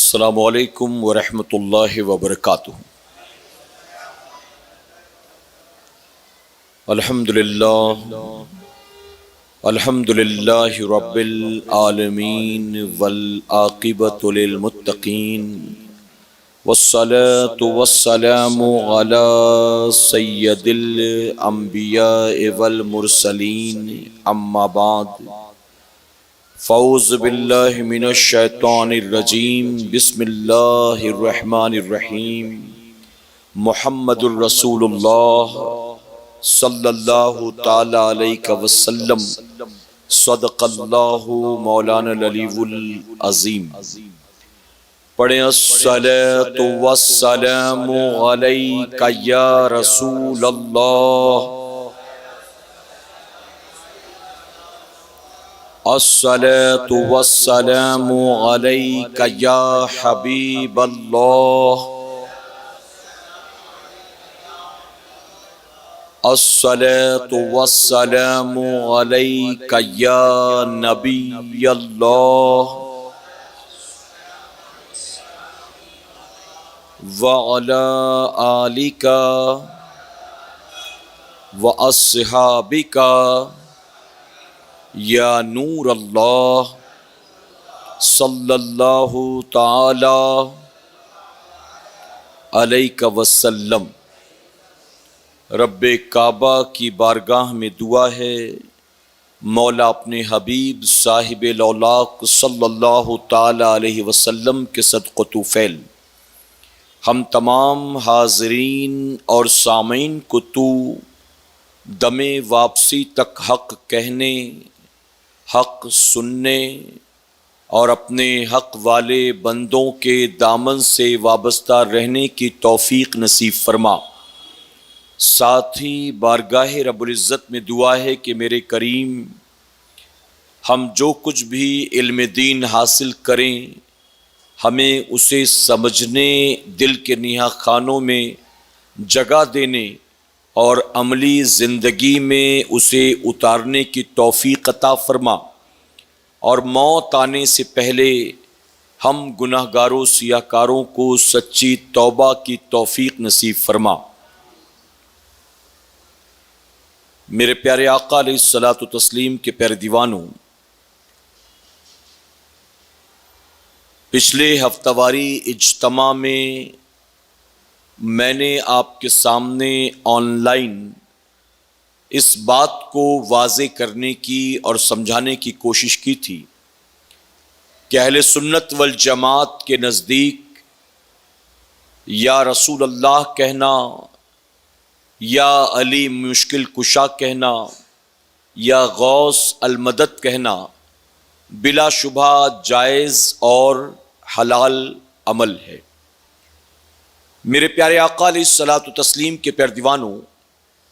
السلام علیکم ورحمۃ اللہ وبرکاتہ۔ الحمد للہ رب العالمین والعاقبۃ للمتقین والصلاة والسلام علی سید الانبیاء والمرسلین، اما بعد فاعوذ باللہ من الشیطان الرجیم، بسم اللہ الرحمن الرحیم۔ محمد الرسول اللہ صلی اللہ تعالی علیہ وسلم، صدق اللہ مولانا العلی العظیم۔ پڑھیں الصلاۃ والسلام علیک یا رسول اللہ، الصلاۃ والسلام علیک یا حبیب اللہ، الصلاۃ والسلام علیک یا نبی اللہ، وعلی آلک واصحابک یا نور اللہ، صلی اللہ تعالی علیہ وسلم۔ رب کعبہ کی بارگاہ میں دعا ہے، مولا اپنے حبیب صاحب الاولاق صلی اللہ تعالی علیہ وسلم کے صدق و طفیل ہم تمام حاضرین اور سامعین کو تو دم واپسی تک حق کہنے، حق سننے اور اپنے حق والے بندوں کے دامن سے وابستہ رہنے کی توفیق نصیب فرما۔ ساتھ ہی بارگاہ رب العزت میں دعا ہے کہ میرے کریم ہم جو کچھ بھی علم دین حاصل کریں، ہمیں اسے سمجھنے، دل کے نہا خانوں میں جگہ دینے اور عملی زندگی میں اسے اتارنے کی توفیق عطا فرما، اور موت آنے سے پہلے ہم گناہ گاروں سیاہ کاروں کو سچی توبہ کی توفیق نصیب فرما۔ میرے پیارے آقا علیہ الصلاۃ والتسلیم کے پیارے دیوانوں، پچھلے ہفتہ واری اجتماع میں میں نے آپ کے سامنے آن لائن اس بات کو واضح کرنے کی اور سمجھانے کی کوشش کی تھی کہ اہل سنت والجماعت کے نزدیک یا رسول اللہ کہنا، یا علی مشکل کشا کہنا، یا غوث المدد کہنا بلا شبہ جائز اور حلال عمل ہے۔ میرے پیارے آقا علیہ الصلاۃ والتسلیم کے پیارے دیوانوں،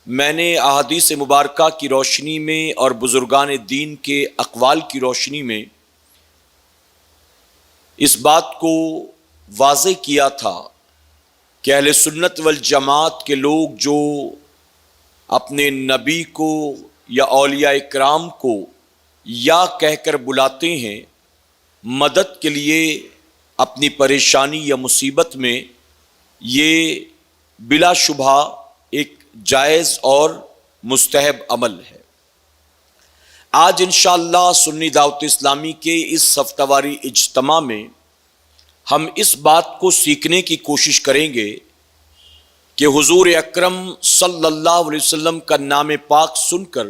میں نے احادیث مبارکہ کی روشنی میں اور بزرگان دین کے اقوال کی روشنی میں اس بات کو واضح کیا تھا کہ اہل سنت والجماعت کے لوگ جو اپنے نبی کو یا اولیاء اکرام کو یا کہہ کر بلاتے ہیں مدد کے لیے اپنی پریشانی یا مصیبت میں، یہ بلا شبہ ایک جائز اور مستحب عمل ہے۔ آج انشاءاللہ سنی دعوت اسلامی کے اس ہفتہ واری اجتماع میں ہم اس بات کو سیکھنے کی کوشش کریں گے کہ حضور اکرم صلی اللہ علیہ وسلم کا نام پاک سن کر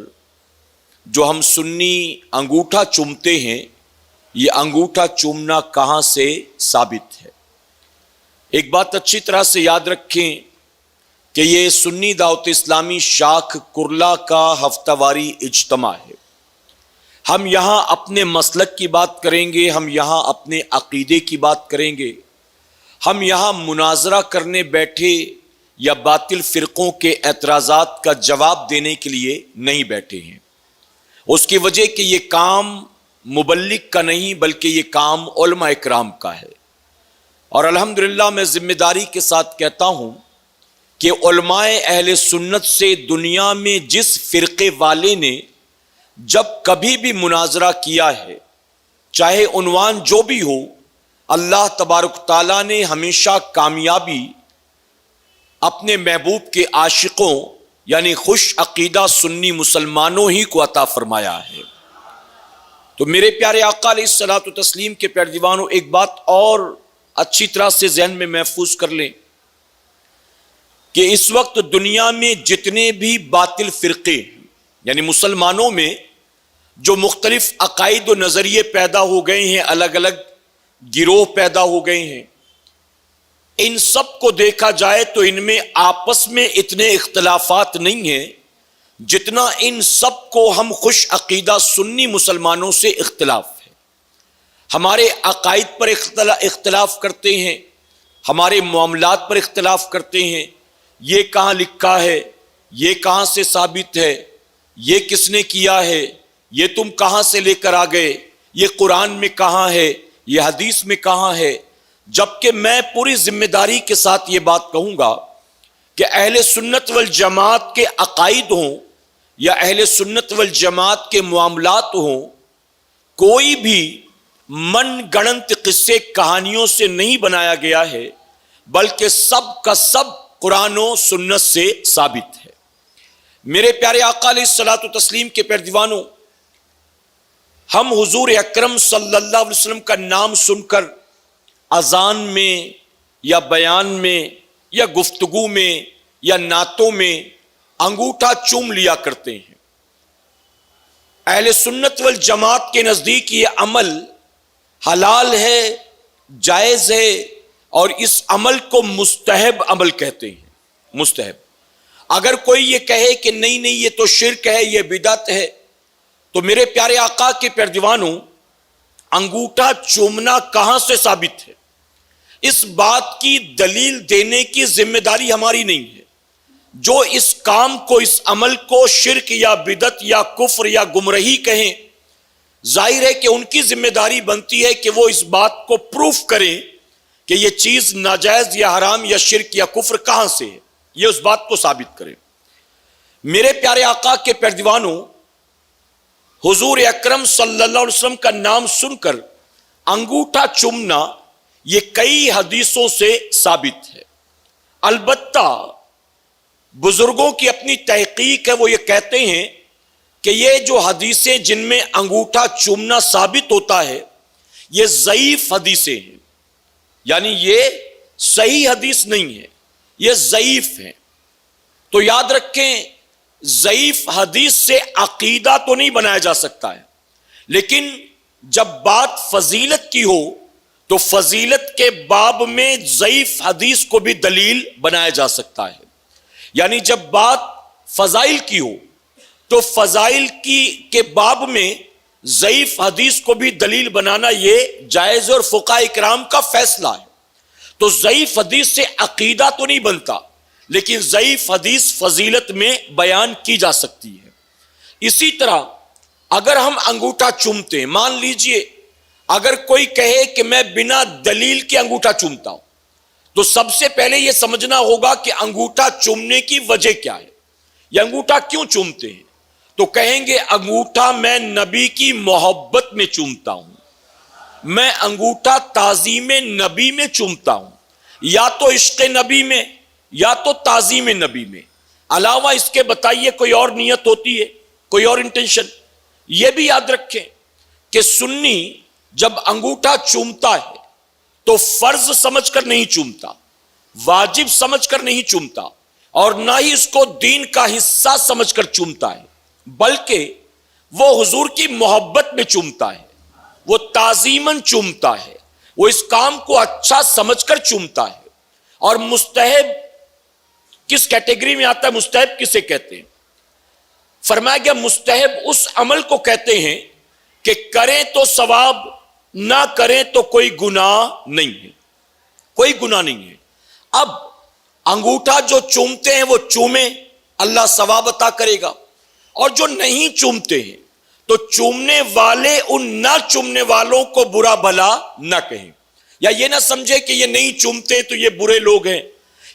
جو ہم سنی انگوٹھا چومتے ہیں، یہ انگوٹھا چومنا کہاں سے ثابت ہے؟ ایک بات اچھی طرح سے یاد رکھیں کہ یہ سنی دعوت اسلامی شاخ کرلا کا ہفتہ واری اجتماع ہے۔ ہم یہاں اپنے مسلک کی بات کریں گے، ہم یہاں اپنے عقیدے کی بات کریں گے، ہم یہاں مناظرہ کرنے بیٹھے یا باطل فرقوں کے اعتراضات کا جواب دینے کے لیے نہیں بیٹھے ہیں۔ اس کی وجہ کہ یہ کام مبلغ کا نہیں بلکہ یہ کام علماء اکرام کا ہے، اور الحمدللہ میں ذمہ داری کے ساتھ کہتا ہوں کہ علماء اہل سنت سے دنیا میں جس فرقے والے نے جب کبھی بھی مناظرہ کیا ہے، چاہے عنوان جو بھی ہو، اللہ تبارک تعالیٰ نے ہمیشہ کامیابی اپنے محبوب کے عاشقوں یعنی خوش عقیدہ سنی مسلمانوں ہی کو عطا فرمایا ہے۔ تو میرے پیارے آقا علیہ الصلوۃ والتسلیم کے پیارے دیوانوں، ایک بات اور اچھی طرح سے ذہن میں محفوظ کر لیں کہ اس وقت دنیا میں جتنے بھی باطل فرقے یعنی مسلمانوں میں جو مختلف عقائد و نظریے پیدا ہو گئے ہیں، الگ الگ گروہ پیدا ہو گئے ہیں، ان سب کو دیکھا جائے تو ان میں آپس میں اتنے اختلافات نہیں ہیں جتنا ان سب کو ہم خوش عقیدہ سنی مسلمانوں سے اختلاف ہے۔ ہمارے عقائد پر اختلاف کرتے ہیں، ہمارے معاملات پر اختلاف کرتے ہیں، یہ کہاں لکھا ہے، یہ کہاں سے ثابت ہے، یہ کس نے کیا ہے، یہ تم کہاں سے لے کر آ گئے، یہ قرآن میں کہاں ہے، یہ حدیث میں کہاں ہے۔ جبکہ میں پوری ذمہ داری کے ساتھ یہ بات کہوں گا کہ اہل سنت والجماعت کے عقائد ہوں یا اہل سنت والجماعت کے معاملات ہوں، کوئی بھی من گڑنت قصے کہانیوں سے نہیں بنایا گیا ہے، بلکہ سب کا سب قرآن و سنت سے ثابت ہے۔ میرے پیارے آقا علیہ الصلوۃ والتسلیم کے پیارے دیوانوں، ہم حضور اکرم صلی اللہ علیہ وسلم کا نام سن کر اذان میں یا بیان میں یا گفتگو میں یا نعتوں میں انگوٹھا چوم لیا کرتے ہیں۔ اہل سنت والجماعت کے نزدیک یہ عمل حلال ہے، جائز ہے، اور اس عمل کو مستحب عمل کہتے ہیں۔ مستحب۔ اگر کوئی یہ کہے کہ نہیں نہیں یہ تو شرک ہے، یہ بدعت ہے، تو میرے پیارے آقا کے پیارے دیوانوں، انگوٹھا چومنا کہاں سے ثابت ہے؟ اس بات کی دلیل دینے کی ذمہ داری ہماری نہیں ہے۔ جو اس کام کو، اس عمل کو شرک یا بدعت یا کفر یا گمراہی کہیں، ظاہر ہے کہ ان کی ذمہ داری بنتی ہے کہ وہ اس بات کو پروف کریں کہ یہ چیز ناجائز یا حرام یا شرک یا کفر کہاں سے ہے، یہ اس بات کو ثابت کریں۔ میرے پیارے آقا کے پیارے دیوانوں، حضور اکرم صلی اللہ علیہ وسلم کا نام سن کر انگوٹھا چومنا یہ کئی حدیثوں سے ثابت ہے۔ البتہ بزرگوں کی اپنی تحقیق ہے، وہ یہ کہتے ہیں کہ یہ جو حدیثیں جن میں انگوٹھا چومنا ثابت ہوتا ہے، یہ ضعیف حدیثیں ہیں، یعنی یہ صحیح حدیث نہیں ہے، یہ ضعیف ہیں۔ تو یاد رکھیں، ضعیف حدیث سے عقیدہ تو نہیں بنایا جا سکتا ہے، لیکن جب بات فضیلت کی ہو تو فضیلت کے باب میں ضعیف حدیث کو بھی دلیل بنایا جا سکتا ہے۔ یعنی جب بات فضائل کی ہو تو فضائل کے باب میں ضعیف حدیث کو بھی دلیل بنانا یہ جائز اور فقہاء اکرام کا فیصلہ ہے۔ تو ضعیف حدیث سے عقیدہ تو نہیں بنتا، لیکن ضعیف حدیث فضیلت میں بیان کی جا سکتی ہے۔ اسی طرح اگر ہم انگوٹھا چومتے ہیں، مان لیجئے اگر کوئی کہے کہ میں بنا دلیل کے انگوٹھا چومتا ہوں، تو سب سے پہلے یہ سمجھنا ہوگا کہ انگوٹھا چومنے کی وجہ کیا ہے، یہ انگوٹھا کیوں چومتے ہیں؟ تو کہیں گے انگوٹھا میں نبی کی محبت میں چومتا ہوں، میں انگوٹھا تعظیم نبی میں چومتا ہوں، یا تو عشق نبی میں یا تو تعظیم نبی میں۔ علاوہ اس کے بتائیے کوئی اور نیت ہوتی ہے، کوئی اور انٹینشن؟ یہ بھی یاد رکھیں کہ سنی جب انگوٹھا چومتا ہے تو فرض سمجھ کر نہیں چومتا، واجب سمجھ کر نہیں چومتا، اور نہ ہی اس کو دین کا حصہ سمجھ کر چومتا ہے، بلکہ وہ حضور کی محبت میں چومتا ہے، وہ تعظیماً چومتا ہے، وہ اس کام کو اچھا سمجھ کر چومتا ہے۔ اور مستحب کس کیٹیگری میں آتا ہے؟ مستحب کسے کہتے ہیں؟ فرمایا گیا مستحب اس عمل کو کہتے ہیں کہ کریں تو ثواب، نہ کریں تو کوئی گناہ نہیں ہے، کوئی گناہ نہیں ہے۔ اب انگوٹھا جو چومتے ہیں وہ چومیں، اللہ ثواب عطا کرے گا، اور جو نہیں چومتے ہیں تو چومنے والے ان نہ چومنے والوں کو برا بھلا نہ کہیں، یا یہ نہ سمجھے کہ یہ نہیں چومتے تو یہ برے لوگ ہیں،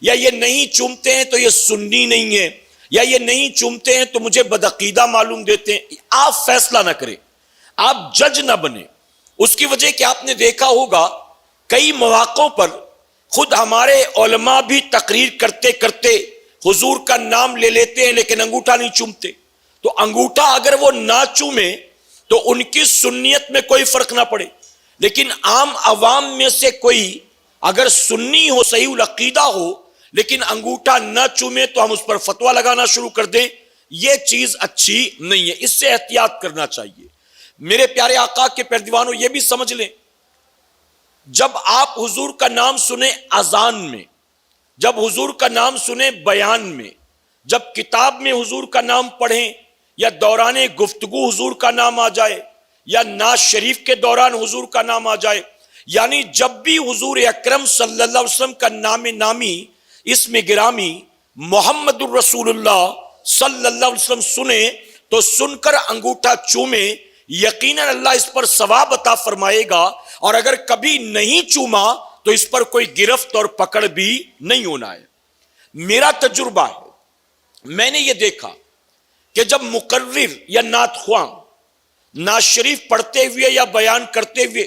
یا یہ نہیں چومتے ہیں تو یہ سنی نہیں ہے، یا یہ نہیں چومتے ہیں تو مجھے بدعقیدہ معلوم دیتے ہیں۔ آپ فیصلہ نہ کریں، آپ جج نہ بنیں۔ اس کی وجہ کہ آپ نے دیکھا ہوگا کئی مواقعوں پر خود ہمارے علماء بھی تقریر کرتے کرتے حضور کا نام لے لیتے ہیں لیکن انگوٹھا نہیں چومتے. تو انگوٹھا اگر وہ نہ چومے تو ان کی سنیت میں کوئی فرق نہ پڑے، لیکن عام عوام میں سے کوئی اگر سنی ہو، صحیح العقیدہ ہو، لیکن انگوٹھا نہ چومے تو ہم اس پر فتویٰ لگانا شروع کر دیں، یہ چیز اچھی نہیں ہے. اس سے احتیاط کرنا چاہیے. میرے پیارے آقا کے پیروانوں، یہ بھی سمجھ لیں، جب آپ حضور کا نام سنیں اذان میں، جب حضور کا نام سنیں بیان میں، جب کتاب میں حضور کا نام پڑھیں یا دوران گفتگو حضور کا نام آ جائے یا نعت شریف کے دوران حضور کا نام آ جائے، یعنی جب بھی حضور اکرم صلی اللہ علیہ وسلم کا نام نامی، اسم گرامی محمد الرسول اللہ صلی اللہ علیہ وسلم سنیں تو سن کر انگوٹھا چومیں، یقیناً اللہ اس پر ثواب عطا فرمائے گا. اور اگر کبھی نہیں چوما تو اس پر کوئی گرفت اور پکڑ بھی نہیں ہونا ہے. میرا تجربہ ہے، میں نے یہ دیکھا کہ جب مقرر یا نعت خواں نعت شریف پڑھتے ہوئے یا بیان کرتے ہوئے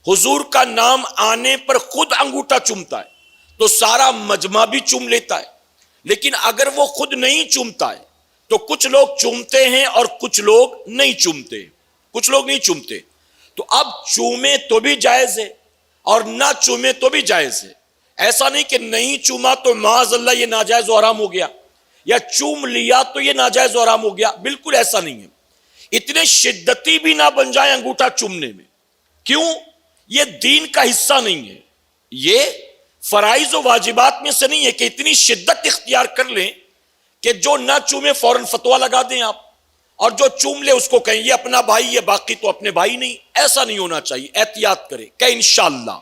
حضور کا نام آنے پر خود انگوٹھا چومتا ہے تو سارا مجمع بھی چوم لیتا ہے. لیکن اگر وہ خود نہیں چومتا ہے تو کچھ لوگ چومتے ہیں اور کچھ لوگ نہیں چومتے، کچھ لوگ نہیں چومتے. تو اب چومے تو بھی جائز ہے اور نہ چومے تو بھی جائز ہے. ایسا نہیں کہ نہیں چوما تو معاذ اللہ یہ ناجائز و حرام ہو گیا، یا چوم لیا تو یہ ناجائز و حرام ہو گیا. بالکل ایسا نہیں ہے. اتنے شدتی بھی نہ بن جائیں انگوٹھا چومنے میں. کیوں؟ یہ دین کا حصہ نہیں ہے، یہ فرائض و واجبات میں سے نہیں ہے کہ اتنی شدت اختیار کر لیں کہ جو نہ چومے فوراً فتویٰ لگا دیں آپ، اور جو چوم لے اس کو کہیں یہ اپنا بھائی، یہ باقی تو اپنے بھائی نہیں. ایسا نہیں ہونا چاہیے. احتیاط کریں کہ انشاءاللہ.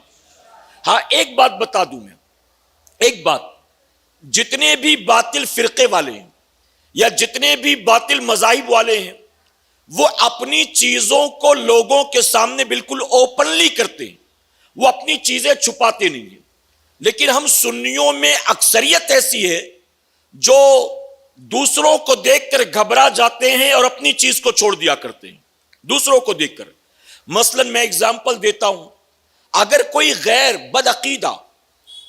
ہاں ایک بات بتا دوں میں، ایک بات، جتنے بھی باطل فرقے والے ہیں یا جتنے بھی باطل مذاہب والے ہیں وہ اپنی چیزوں کو لوگوں کے سامنے بالکل اوپنلی کرتے ہیں، وہ اپنی چیزیں چھپاتے نہیں ہیں. لیکن ہم سنیوں میں اکثریت ایسی ہے جو دوسروں کو دیکھ کر گھبرا جاتے ہیں اور اپنی چیز کو چھوڑ دیا کرتے ہیں دوسروں کو دیکھ کر. مثلا میں اگزامپل دیتا ہوں، اگر کوئی غیر بدعقیدہ،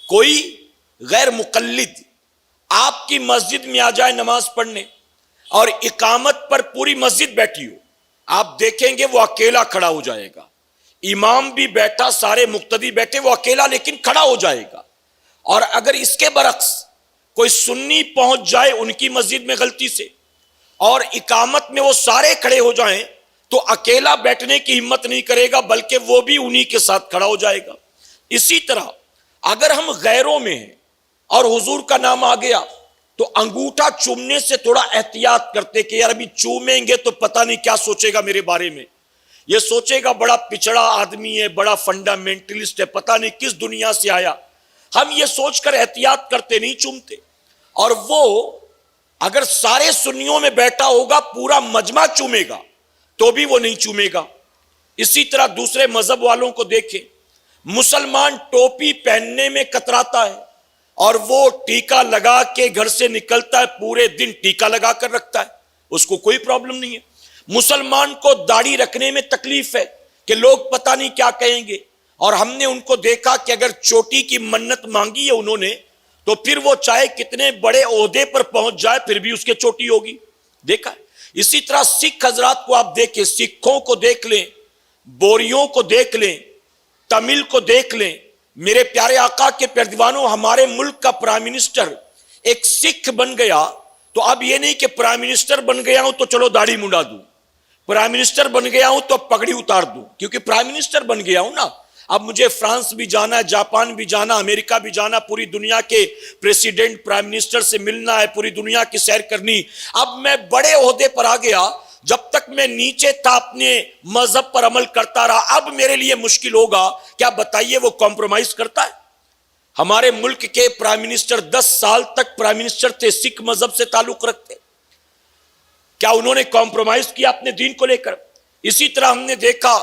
کوئی غیر مقلد آپ کی مسجد میں آ جائے نماز پڑھنے اور اقامت پر پوری مسجد بیٹھی ہو، آپ دیکھیں گے وہ اکیلا کھڑا ہو جائے گا. امام بھی بیٹھا، سارے مقتدی بیٹھے، وہ اکیلا لیکن کھڑا ہو جائے گا. اور اگر اس کے برعکس کوئی سنی پہنچ جائے ان کی مسجد میں غلطی سے اور اقامت میں وہ سارے کھڑے ہو جائیں تو اکیلا بیٹھنے کی ہمت نہیں کرے گا بلکہ وہ بھی انہی کے ساتھ کھڑا ہو جائے گا. اسی طرح اگر ہم غیروں میں ہیں اور حضور کا نام آ گیا تو انگوٹھا چومنے سے تھوڑا احتیاط کرتے کہ یار ابھی چومیں گے تو پتہ نہیں کیا سوچے گا میرے بارے میں، یہ سوچے گا بڑا پچھڑا آدمی ہے، بڑا فنڈامنٹلسٹ ہے، پتہ نہیں کس دنیا سے آیا. ہم یہ سوچ کر احتیاط کرتے نہیں چومتے. اور وہ اگر سارے سنیوں میں بیٹھا ہوگا پورا مجمع چومے گا تو بھی وہ نہیں چومے گا. اسی طرح دوسرے مذہب والوں کو دیکھیں، مسلمان ٹوپی پہننے میں کتراتا ہے اور وہ ٹیکا لگا کے گھر سے نکلتا ہے، پورے دن ٹیکا لگا کر رکھتا ہے، اس کو کوئی پرابلم نہیں ہے. مسلمان کو داڑھی رکھنے میں تکلیف ہے کہ لوگ پتہ نہیں کیا کہیں گے، اور ہم نے ان کو دیکھا کہ اگر چوٹی کی منت مانگی ہے انہوں نے تو پھر وہ چاہے کتنے بڑے عہدے پر پہنچ جائے پھر بھی اس کے چوٹی ہوگی. دیکھا ہے. اسی طرح سکھ حضرات کو آپ دیکھیں، سکھوں کو دیکھ لیں، بوریوں کو دیکھ لیں، تمل کو دیکھ لیں. میرے پیارے آقا کے پیروانوں، ہمارے ملک کا پرائم منسٹر ایک سکھ بن گیا تو اب یہ نہیں کہ پرائم منسٹر بن گیا ہوں تو چلو داڑھی منڈا دوں، پرائم منسٹر بن گیا ہوں تو پگڑی اتار دوں، کیونکہ پرائم منسٹر بن گیا ہوں نا. اب مجھے فرانس بھی جانا ہے، جاپان بھی جانا، امریکہ بھی جانا، پوری دنیا کے پریسیڈنٹ پرائم منسٹر سے ملنا ہے، پوری دنیا کی سیر کرنی. اب میں بڑے عہدے پر آ گیا، جب تک میں نیچے تھا اپنے مذہب پر عمل کرتا رہا، اب میرے لیے مشکل ہوگا. کیا بتائیے وہ کمپرومائز کرتا ہے؟ ہمارے ملک کے پرائم منسٹر 10 سال تک پرائم منسٹر تھے، سکھ مذہب سے تعلق رکھتے، کیا انہوں نے کمپرومائز کیا اپنے دین کو لے کر؟ اسی طرح ہم نے دیکھا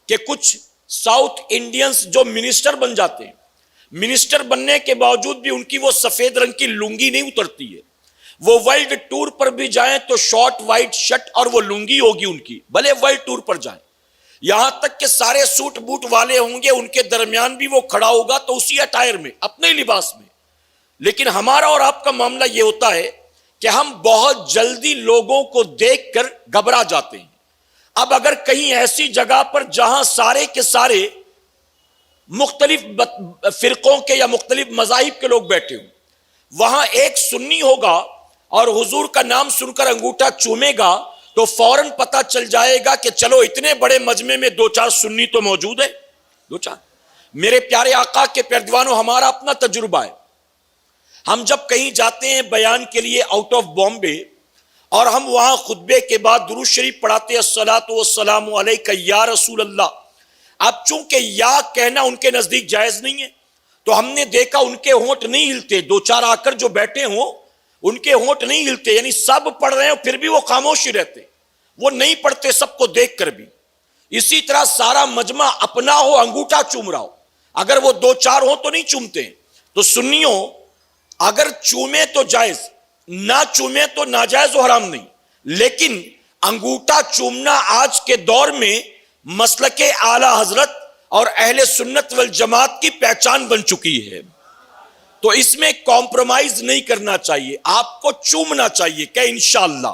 کہ کچھ ساؤتھ انڈینز جو منسٹر بن جاتے ہیں، منسٹر بننے کے باوجود بھی ان کی وہ سفید رنگ کی لنگی نہیں اترتی ہے. وہ ورلڈ ٹور پر بھی جائیں تو شارٹ وائٹ شرٹ اور وہ لنگی ہوگی ان کی، بھلے ورلڈ ٹور پر جائیں. یہاں تک کہ سارے سوٹ بوٹ والے ہوں گے، ان کے درمیان بھی وہ کھڑا ہوگا تو اسی اٹائر میں، اپنے لباس میں. لیکن ہمارا اور آپ کا معاملہ یہ ہوتا ہے کہ ہم بہت جلدی لوگوں کو دیکھ کر گھبرا جاتے ہیں. اب اگر کہیں ایسی جگہ پر جہاں سارے کے سارے مختلف فرقوں کے یا مختلف مذاہب کے لوگ بیٹھے ہوں، وہاں ایک سنی ہوگا اور حضور کا نام سن کر انگوٹھا چومے گا تو فوراً پتہ چل جائے گا کہ چلو اتنے بڑے مجمع میں دو چار سنی تو موجود ہے. دو چار. میرے پیارے آقا کے پیروانوں، ہمارا اپنا تجربہ ہے. ہم جب کہیں جاتے ہیں بیان کے لیے آؤٹ آف بامبے، اور ہم وہاں خطبے کے بعد درود شریف پڑھاتے ہیں، الصلاۃ والسلام علیک یا رسول اللہ. اب چونکہ یا کہنا ان کے نزدیک جائز نہیں ہے، تو ہم نے دیکھا ان کے ہونٹ نہیں ہلتے. دو چار آ کر جو بیٹھے ہوں ان کے ہونٹ نہیں ہلتے، یعنی سب پڑھ رہے ہیں پھر بھی وہ خاموش ہی رہتے، وہ نہیں پڑھتے سب کو دیکھ کر بھی. اسی طرح سارا مجمع اپنا ہو، انگوٹھا چوم رہا ہو، اگر وہ دو چار ہو تو نہیں چومتے. تو سنیوں اگر چومے تو جائز، نہ چومے تو ناجائز و حرام نہیں. لیکن انگوٹھا چومنا آج کے دور میں مسلک اعلی حضرت اور اہل سنت والجماعت کی پہچان بن چکی ہے. تو اس میں کمپرومائز نہیں کرنا چاہیے، آپ کو چومنا چاہیے کہ انشاءاللہ.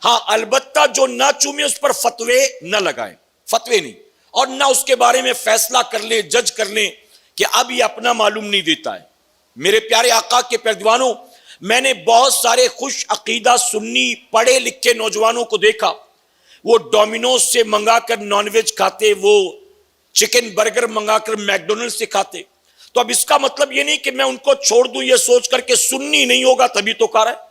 ہاں البتہ جو نہ چومے اس پر فتوے نہ لگائیں، فتوے نہیں، اور نہ اس کے بارے میں فیصلہ کر لیں، جج کر لیں کہ اب یہ اپنا معلوم نہیں دیتا ہے. میرے پیارے آقا کے پیروانوں، میں نے بہت سارے خوش عقیدہ سنی پڑھے لکھے نوجوانوں کو دیکھا، وہ ڈومینوز سے منگا کر نان ویج کھاتے، وہ چکن برگر منگا کر میکڈونلڈ سے کھاتے. تو اب اس کا مطلب یہ نہیں کہ میں ان کو چھوڑ دوں یہ سوچ کر کہ سنی نہیں ہوگا تبھی تو کر رہا ہے.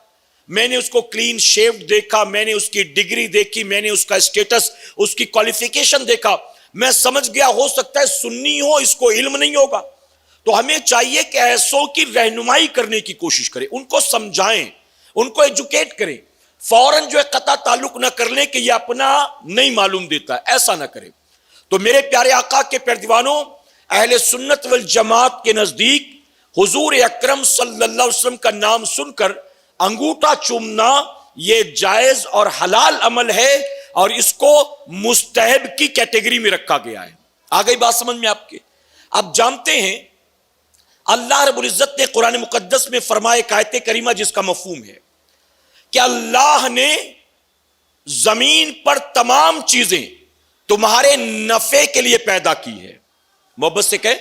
میں نے اس کو کلین شیوڈ دیکھا، میں نے اس کی ڈگری دیکھی، میں نے اس کا اسٹیٹس، اس کی کوالیفیکیشن دیکھا. میں سمجھ گیا ہو سکتا ہے سنی ہو، اس کو علم نہیں ہوگا. تو ہمیں چاہیے کہ ایسوں کی رہنمائی کرنے کی کوشش کریں، ان کو سمجھائیں، ان کو ایجوکیٹ کریں. فوراً جو ہے قطع تعلق نہ کر لیں کہ یہ اپنا نہیں معلوم دیتا ہے، ایسا نہ کریں. تو میرے پیارے آقا کے پیروانوں، اہل سنت والجماعت کے نزدیک حضور اکرم صلی اللہ علیہ وسلم کا نام سن کر انگوٹھا چومنا یہ جائز اور حلال عمل ہے، اور اس کو مستحب کی کیٹیگری میں رکھا گیا ہے. آ گئی بات سمجھ میں آپ کے؟ اب جانتے ہیں اللہ رب العزت نے قرآن مقدس میں فرمائے آیت کریمہ جس کا مفہوم ہے کہ اللہ نے زمین پر تمام چیزیں تمہارے نفع کے لیے پیدا کی ہے. محبت سے کہے،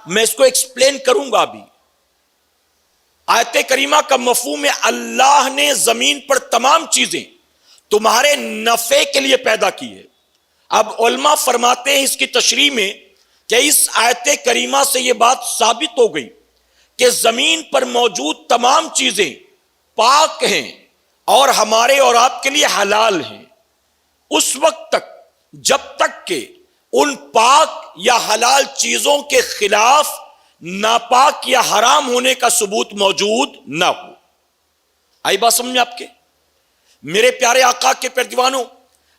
میں اس کو ایکسپلین کروں گا ابھی. آیت کریمہ کا مفہوم ہے اللہ نے زمین پر تمام چیزیں تمہارے نفع کے لیے پیدا کی ہے. اب علماء فرماتے ہیں اس کی تشریح میں کہ اس آیت کریمہ سے یہ بات ثابت ہو گئی کہ زمین پر موجود تمام چیزیں پاک ہیں اور ہمارے اور آپ کے لیے حلال ہیں اس وقت تک جب تک کہ ان پاک یا حلال چیزوں کے خلاف ناپاک یا حرام ہونے کا ثبوت موجود نہ ہو. آئی بات سمجھ میں آپ کے؟ میرے پیارے آقا کے پیروانوں،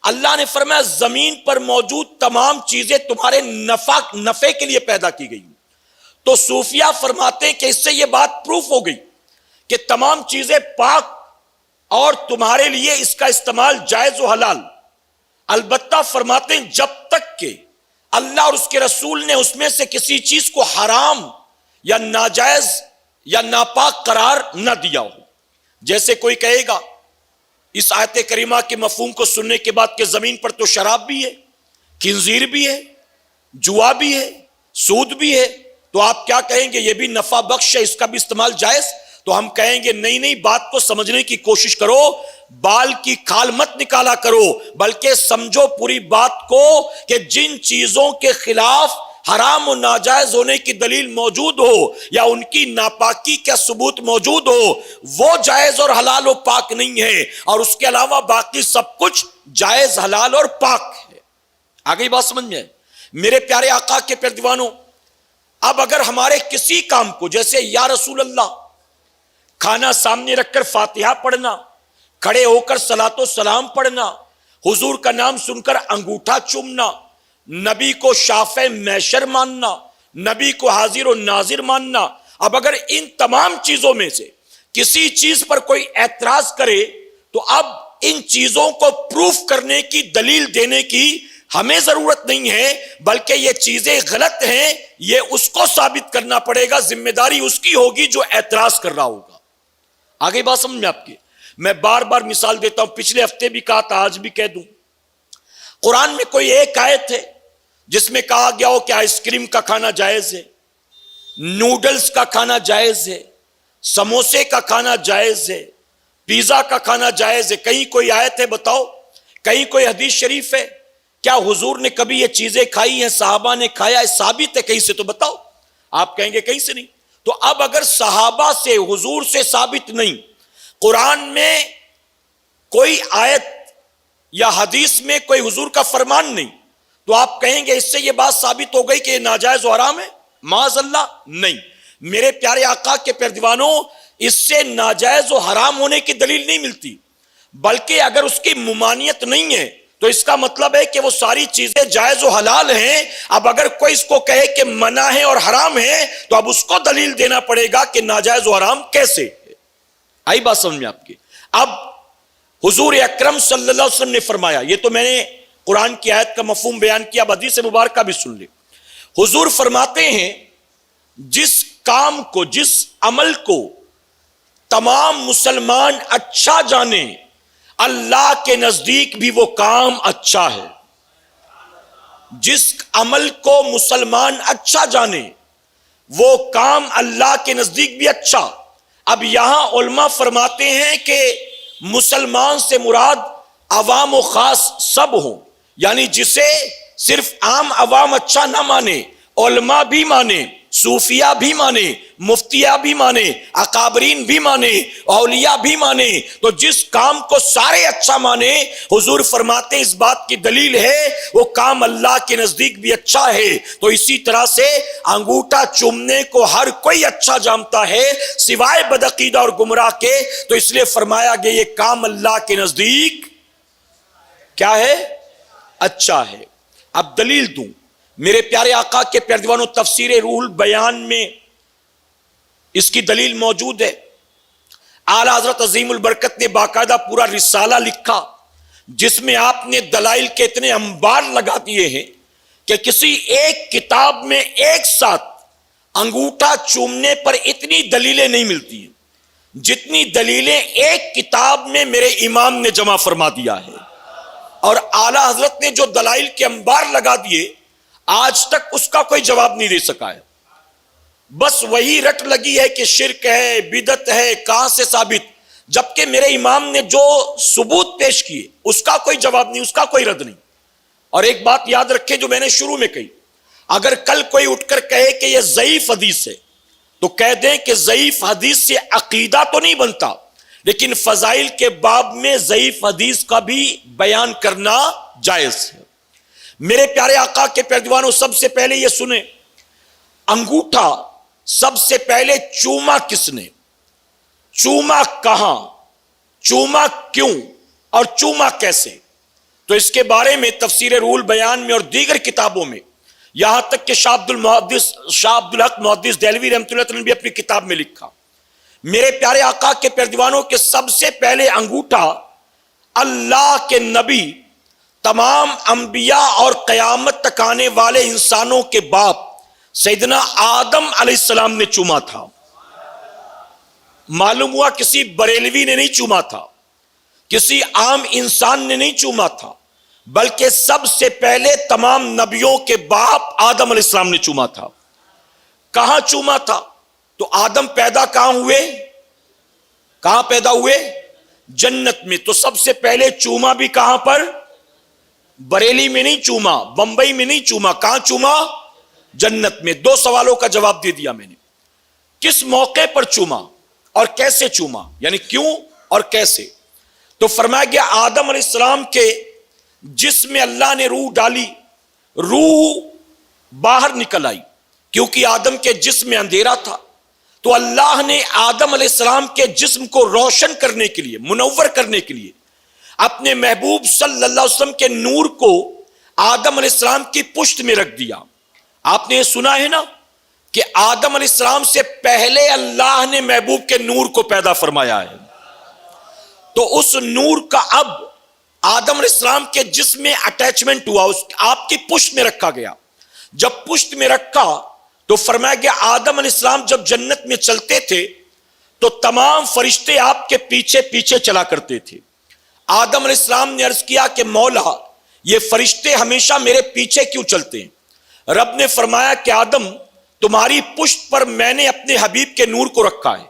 اللہ نے فرمایا زمین پر موجود تمام چیزیں تمہارے نفع کے لیے پیدا کی گئی. تو صوفیہ فرماتے ہیں کہ اس سے یہ بات پروف ہو گئی کہ تمام چیزیں پاک اور تمہارے لیے اس کا استعمال جائز و حلال. البتہ فرماتے ہیں جب تک کہ اللہ اور اس کے رسول نے اس میں سے کسی چیز کو حرام یا ناجائز یا ناپاک قرار نہ دیا ہو. جیسے کوئی کہے گا اس آیت کریمہ کے مفہوم کو سننے کے بعد کہ زمین پر تو شراب بھی ہے، خنزیر بھی ہے، جوا بھی ہے، سود بھی ہے، تو آپ کیا کہیں گے؟ یہ بھی نفع بخش ہے، اس کا بھی استعمال جائز. تو ہم کہیں گے نہیں، بات کو سمجھنے کی کوشش کرو، بال کی کھال مت نکالا کرو، بلکہ سمجھو پوری بات کو کہ جن چیزوں کے خلاف حرام و ناجائز ہونے کی دلیل موجود ہو یا ان کی ناپاکی کا ثبوت موجود ہو وہ جائز اور حلال و پاک نہیں ہے، اور اس کے علاوہ باقی سب کچھ جائز، حلال اور پاک ہے. آگئی بات سمجھ میں؟ میرے پیارے آقا کے پیروانوں، اب اگر ہمارے کسی کام کو جیسے یا رسول اللہ کھانا سامنے رکھ کر فاتحہ پڑھنا، کھڑے ہو کر صلاۃ و سلام پڑھنا، حضور کا نام سن کر انگوٹھا چومنا، نبی کو شافع محشر ماننا، نبی کو حاضر و ناظر ماننا، اب اگر ان تمام چیزوں میں سے کسی چیز پر کوئی اعتراض کرے تو اب ان چیزوں کو پروف کرنے کی، دلیل دینے کی ہمیں ضرورت نہیں ہے، بلکہ یہ چیزیں غلط ہیں یہ اس کو ثابت کرنا پڑے گا، ذمہ داری اس کی ہوگی جو اعتراض کر رہا ہوگا۔ آگے بات سمجھ میں آپ کی؟ میں بار بار مثال دیتا ہوں، پچھلے ہفتے بھی کہا تھا، آج بھی کہہ دوں۔ قرآن میں کوئی ایک آیت ہے جس میں کہا گیا ہو کہ آئس کریم کا کھانا جائز ہے، نوڈلز کا کھانا جائز ہے، سموسے کا کھانا جائز ہے، پیزا کا کھانا جائز ہے؟ کہیں کوئی آیت ہے بتاؤ، کہیں کوئی حدیث شریف ہے؟ کیا حضور نے کبھی یہ چیزیں کھائی ہیں، صحابہ نے کھایا ہے؟ ثابت ہے کہیں سے تو بتاؤ۔ آپ کہیں گے کہیں سے نہیں۔ تو اب اگر صحابہ سے، حضور سے ثابت نہیں، قرآن میں کوئی آیت یا حدیث میں کوئی حضور کا فرمان نہیں، تو آپ کہیں گے اس سے یہ بات ثابت ہو گئی کہ یہ ناجائز و حرام ہے؟ معاذ اللہ، نہیں۔ میرے پیارے آقا کے پیارے دیوانوں، اس سے ناجائز و حرام ہونے کی دلیل نہیں ملتی، بلکہ اگر اس کی ممانعت نہیں ہے تو اس کا مطلب ہے کہ وہ ساری چیزیں جائز و حلال ہیں۔ اب اگر کوئی اس کو کہے کہ منع ہے اور حرام ہے تو اب اس کو دلیل دینا پڑے گا کہ ناجائز و حرام کیسے ہے۔ آئی بات سمجھ میں آپ کی؟ اب حضور اکرم صلی اللہ علیہ وسلم نے فرمایا، یہ تو میں نے قرآن کی آیت کا مفہوم بیان کیا، اب حدیث مبارکہ بھی سن لے۔ حضور فرماتے ہیں جس کام کو، جس عمل کو تمام مسلمان اچھا جانے، اللہ کے نزدیک بھی وہ کام اچھا ہے۔ جس عمل کو مسلمان اچھا جانے وہ کام اللہ کے نزدیک بھی اچھا۔ اب یہاں علماء فرماتے ہیں کہ مسلمان سے مراد عوام و خاص سب ہوں، یعنی جسے صرف عام عوام اچھا نہ مانے، علماء بھی مانے، صوفیاء بھی مانے، مفتیاء بھی مانے، اکابرین بھی مانے، اولیاء بھی مانے، تو جس کام کو سارے اچھا مانے، حضور فرماتے ہیں اس بات کی دلیل ہے وہ کام اللہ کے نزدیک بھی اچھا ہے۔ تو اسی طرح سے انگوٹھا چومنے کو ہر کوئی اچھا جانتا ہے سوائے بدعقیدہ اور گمراہ کے، تو اس لیے فرمایا گیا یہ کام اللہ کے نزدیک کیا ہے؟ اچھا ہے۔ اب دلیل دوں، میرے پیارے آقا کے پیارے دیوانوں، تفسیر روح البیان میں اس کی دلیل موجود ہے۔ اعلیٰ حضرت عظیم البرکت نے باقاعدہ پورا رسالہ لکھا جس میں آپ نے دلائل کے اتنے انبار لگا دیے ہیں کہ کسی ایک کتاب میں ایک ساتھ انگوٹھا چومنے پر اتنی دلیلیں نہیں ملتی ہیں جتنی دلیلیں ایک کتاب میں میرے امام نے جمع فرما دیا ہے۔ اور اعلیٰ حضرت نے جو دلائل کے انبار لگا دیے آج تک اس کا کوئی جواب نہیں دے سکا ہے، بس وہی رٹ لگی ہے کہ شرک ہے، بدعت ہے، کہاں سے ثابت، جبکہ میرے امام نے جو ثبوت پیش کیے اس کا کوئی جواب نہیں، اس کا کوئی رد نہیں۔ اور ایک بات یاد رکھیں جو میں نے شروع میں کہی، اگر کل کوئی اٹھ کر کہے کہ یہ ضعیف حدیث ہے تو کہہ دیں کہ ضعیف حدیث سے عقیدہ تو نہیں بنتا، لیکن فضائل کے باب میں ضعیف حدیث کا بھی بیان کرنا جائز ہے۔ میرے پیارے آقا کے پیارے دیوانوں، سب سے پہلے یہ سنیں، انگوٹھا سب سے پہلے چوما کس نے، چوما کہاں، چوما کیوں، اور چوما کیسے؟ تو اس کے بارے میں تفسیر روح البیان میں اور دیگر کتابوں میں، یہاں تک کہ شاہ عبد الحق محدث دہلوی رحمۃ اللہ علیہ نے بھی اپنی کتاب میں لکھا۔ میرے پیارے آقا کے پیارے دیوانوں کے سب سے پہلے انگوٹھا اللہ کے نبی، تمام انبیاء اور قیامت تک آنے والے انسانوں کے باپ سیدنا آدم علیہ السلام نے چوما تھا۔ معلوم ہوا کسی بریلوی نے نہیں چوما تھا، کسی عام انسان نے نہیں چوما تھا، بلکہ سب سے پہلے تمام نبیوں کے باپ آدم علیہ السلام نے چوما تھا۔ کہاں چوما تھا؟ تو آدم پیدا کہاں ہوئے؟ کہاں پیدا ہوئے؟ جنت میں۔ تو سب سے پہلے چوما بھی کہاں پر؟ بریلی میں نہیں چوما، بمبئی میں نہیں چوما، کہاں چوما؟ جنت میں۔ دو سوالوں کا جواب دے دیا میں نے۔ کس موقع پر چوما اور کیسے چوما، یعنی کیوں اور کیسے؟ تو فرمایا گیا آدم علیہ السلام کے جسم میں اللہ نے روح ڈالی، روح باہر نکل آئی، کیونکہ آدم کے جسم میں اندھیرا تھا، تو اللہ نے آدم علیہ السلام کے جسم کو روشن کرنے کے لیے، منور کرنے کے لیے اپنے محبوب صلی اللہ علیہ وسلم کے نور کو آدم علیہ السلام کی پشت میں رکھ دیا۔ آپ نے یہ سنا ہے نا کہ آدم علیہ السلام سے پہلے اللہ نے محبوب کے نور کو پیدا فرمایا ہے۔ تو اس نور کا اب آدم علیہ السلام کے جسم میں اٹیچمنٹ ہوا, آپ کی پشت میں رکھا گیا. جب پشت میں رکھا تو فرمایا گیا آدم علیہ السلام جب جنت میں چلتے تھے تو تمام فرشتے آپ کے پیچھے پیچھے چلا کرتے تھے. آدم علیہ السلام نے عرض کیا کہ مولا یہ فرشتے ہمیشہ میرے پیچھے کیوں چلتے ہیں؟ رب نے فرمایا کہ آدم تمہاری پشت پر میں نے اپنے حبیب کے نور کو رکھا ہے.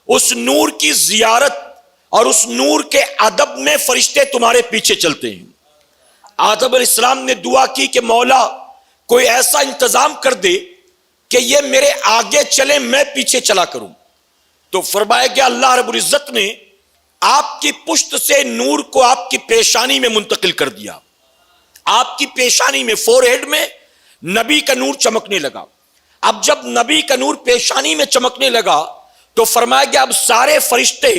اس نور کی زیارت اور اس نور کے ادب میں فرشتے تمہارے پیچھے چلتے ہیں. آدم علیہ السلام نے دعا کی کہ مولا کوئی ایسا انتظام کر دے کہ یہ میرے آگے چلے میں پیچھے چلا کروں. تو فرمایا کہ اللہ رب العزت نے آپ کی پشت سے نور کو آپ کی پیشانی میں منتقل کر دیا. آپ کی پیشانی میں فور ہیڈ میں نبی کا نور چمکنے لگا. اب جب نبی کا نور پیشانی میں چمکنے لگا تو فرمایا گیا اب سارے فرشتے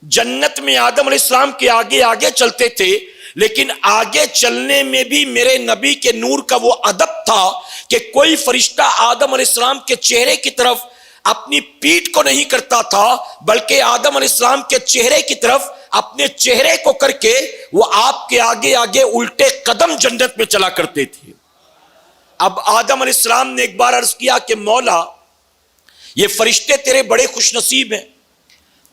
جنت میں آدم علیہ السلام کے آگے آگے چلتے تھے, لیکن آگے چلنے میں بھی میرے نبی کے نور کا وہ ادب تھا کہ کوئی فرشتہ آدم علیہ السلام کے چہرے کی طرف اپنی پیٹھ کو نہیں کرتا تھا, بلکہ آدم علیہ السلام کے چہرے کی طرف اپنے چہرے کو کر کے وہ آپ کے آگے آگے الٹے قدم جنت میں چلا کرتے تھے. اب آدم علیہ السلام نے ایک بار عرض کیا کہ مولا یہ فرشتے تیرے بڑے خوش نصیب ہیں,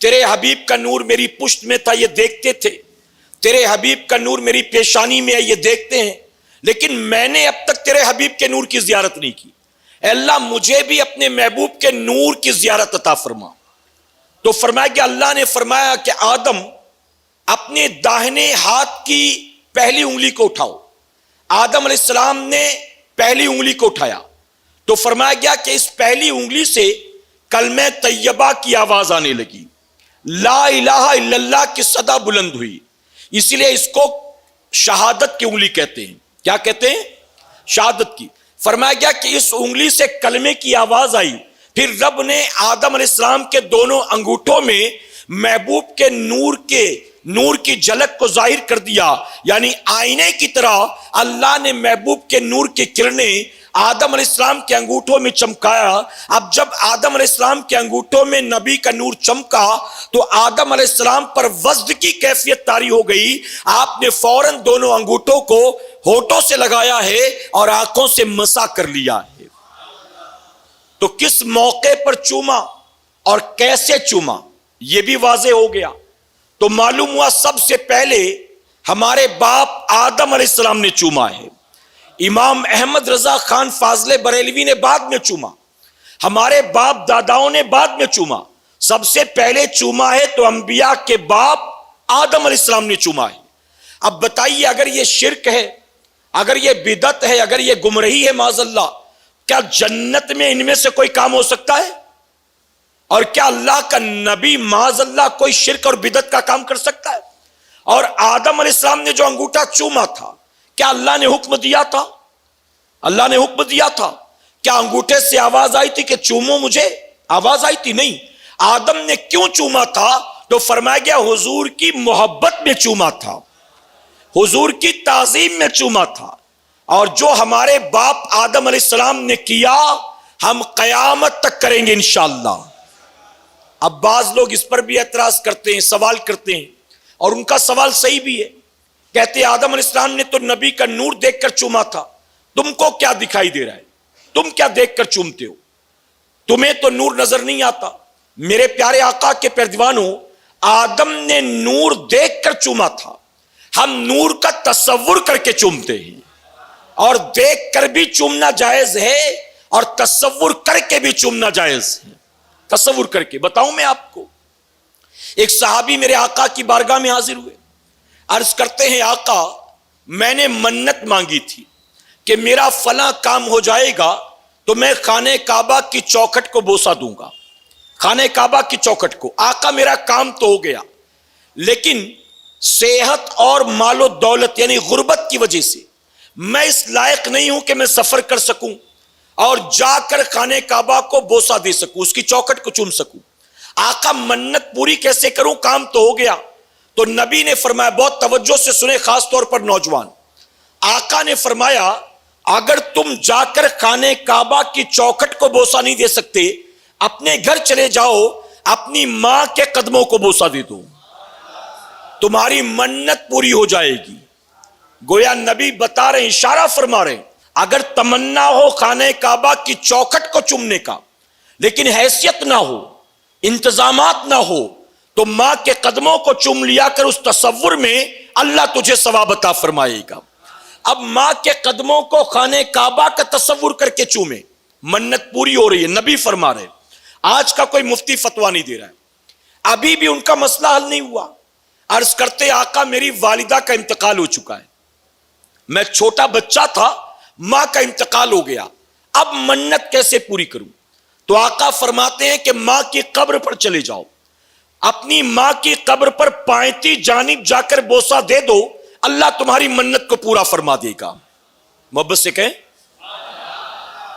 تیرے حبیب کا نور میری پشت میں تھا یہ دیکھتے تھے, تیرے حبیب کا نور میری پیشانی میں ہے یہ دیکھتے ہیں, لیکن میں نے اب تک تیرے حبیب کے نور کی زیارت نہیں کی. اے اللہ مجھے بھی اپنے محبوب کے نور کی زیارت عطا فرما. تو فرمایا کہ اللہ نے فرمایا کہ آدم اپنے داہنے ہاتھ کی پہلی انگلی کو اٹھاؤ. آدم علیہ السلام نے پہلی انگلی کو اٹھایا تو فرمایا گیا کہ اس پہلی انگلی سے کلمہ طیبہ کی آواز آنے لگی, لا الہ الا اللہ کی صدا بلند ہوئی. اسی لیے اس کو شہادت کی انگلی کہتے ہیں. کیا کہتے ہیں؟ شہادت کی. فرمایا گیا کہ اس انگلی سے کلمے کی آواز آئی, پھر رب نے آدم علیہ السلام کے دونوں انگوٹھوں میں محبوب کے نور کی جھلک کو ظاہر کر دیا, یعنی آئینے کی طرح اللہ نے محبوب کے نور کی کرنیں آدم علیہ السلام کے انگوٹھوں میں چمکایا. اب جب آدم علیہ السلام کے انگوٹھوں میں نبی کا نور چمکا تو آدم علیہ السلام پر وزد کی کیفیت طاری ہو گئی. آپ نے فوراً دونوں انگوٹھوں کو ہونٹوں سے لگایا ہے اور آنکھوں سے مسا کر لیا ہے. تو کس موقع پر چوما اور کیسے چوما یہ بھی واضح ہو گیا. تو معلوم ہوا سب سے پہلے ہمارے باپ آدم علیہ السلام نے چوما ہے. امام احمد رضا خان فاضل بریلوی نے بعد میں چوما, ہمارے باپ داداؤں نے بعد میں چوما. سب سے پہلے چوما ہے تو انبیاء کے باپ آدم علیہ السلام نے چوما ہے. اب بتائیے اگر یہ شرک ہے, اگر یہ بدعت ہے, اگر یہ گمراہی ہے معاذ اللہ, کیا جنت میں ان میں سے کوئی کام ہو سکتا ہے؟ اور کیا اللہ کا نبی معاذ اللہ کوئی شرک اور بدعت کا کام کر سکتا ہے؟ اور آدم علیہ السلام نے جو انگوٹھا چوما تھا کیا اللہ نے حکم دیا تھا؟ اللہ نے حکم دیا تھا. کیا انگوٹھے سے آواز آئی تھی کہ چومو مجھے؟ آواز آئی تھی؟ نہیں. آدم نے کیوں چوما تھا؟ تو فرمایا گیا حضور کی محبت میں چوما تھا, حضور کی تعظیم میں چوما تھا. اور جو ہمارے باپ آدم علیہ السلام نے کیا ہم قیامت تک کریں گے انشاءاللہ. اب بعض لوگ اس پر بھی اعتراض کرتے ہیں, سوال کرتے ہیں, اور ان کا سوال صحیح بھی ہے. کہتے ہیں آدم علیہ السلام نے تو نبی کا نور دیکھ کر چوما تھا, تم کو کیا دکھائی دے رہا ہے؟ تم کیا دیکھ کر چومتے ہو؟ تمہیں تو نور نظر نہیں آتا. میرے پیارے آقا کے پیروانوں, آدم نے نور دیکھ کر چوما تھا, ہم نور کا تصور کر کے چومتے ہیں. اور دیکھ کر بھی چومنا جائز ہے اور تصور کر کے بھی چومنا جائز ہے. تصور کر کے بتاؤں میں آپ کو. ایک صحابی میرے آقا کی بارگاہ میں حاضر ہوئے, عرض کرتے ہیں آقا میں نے منت مانگی تھی کہ میرا فلاں کام ہو جائے گا تو میں خانہ کعبہ کی چوکھٹ کو بوسہ دوں گا, خانہ کعبہ کی چوکھٹ کو. آقا میرا کام تو ہو گیا, لیکن صحت اور مال و دولت یعنی غربت کی وجہ سے میں اس لائق نہیں ہوں کہ میں سفر کر سکوں اور جا کر خانہ کعبہ کو بوسہ دے سکوں, اس کی چوکھٹ کو چوم سکوں. آقا منت پوری کیسے کروں, کام تو ہو گیا. تو نبی نے فرمایا, بہت توجہ سے سنے خاص طور پر نوجوان, آقا نے فرمایا اگر تم جا کر خانہ کعبہ کی چوکھٹ کو بوسہ نہیں دے سکتے, اپنے گھر چلے جاؤ, اپنی ماں کے قدموں کو بوسہ دے دو. تمہاری منت پوری ہو جائے گی. گویا نبی بتا رہے ہیں، اشارہ فرما رہے ہیں، اگر تمنا ہو خانہ کعبہ کی چوکھٹ کو چومنے کا لیکن حیثیت نہ ہو، انتظامات نہ ہو، تو ماں کے قدموں کو چوم لیا کر، اس تصور میں اللہ تجھے ثواب عطا فرمائے گا. اب ماں کے قدموں کو خانہ کعبہ کا تصور کر کے چومے، منت پوری ہو رہی ہے. نبی فرما رہے. آج کا کوئی مفتی فتویٰ نہیں دے رہا ہے، ابھی بھی ان کا مسئلہ حل نہیں ہوا. عرض کرتے آقا میری والدہ کا انتقال ہو چکا ہے، میں چھوٹا بچہ تھا، ماں کا انتقال ہو گیا، اب منت کیسے پوری کروں؟ تو آقا فرماتے ہیں کہ ماں کی قبر پر چلے جاؤ، اپنی ماں کی قبر پر پائنتی جانب جا کر بوسہ دے دو، اللہ تمہاری منت کو پورا فرما دے گا. محبت سے کہیں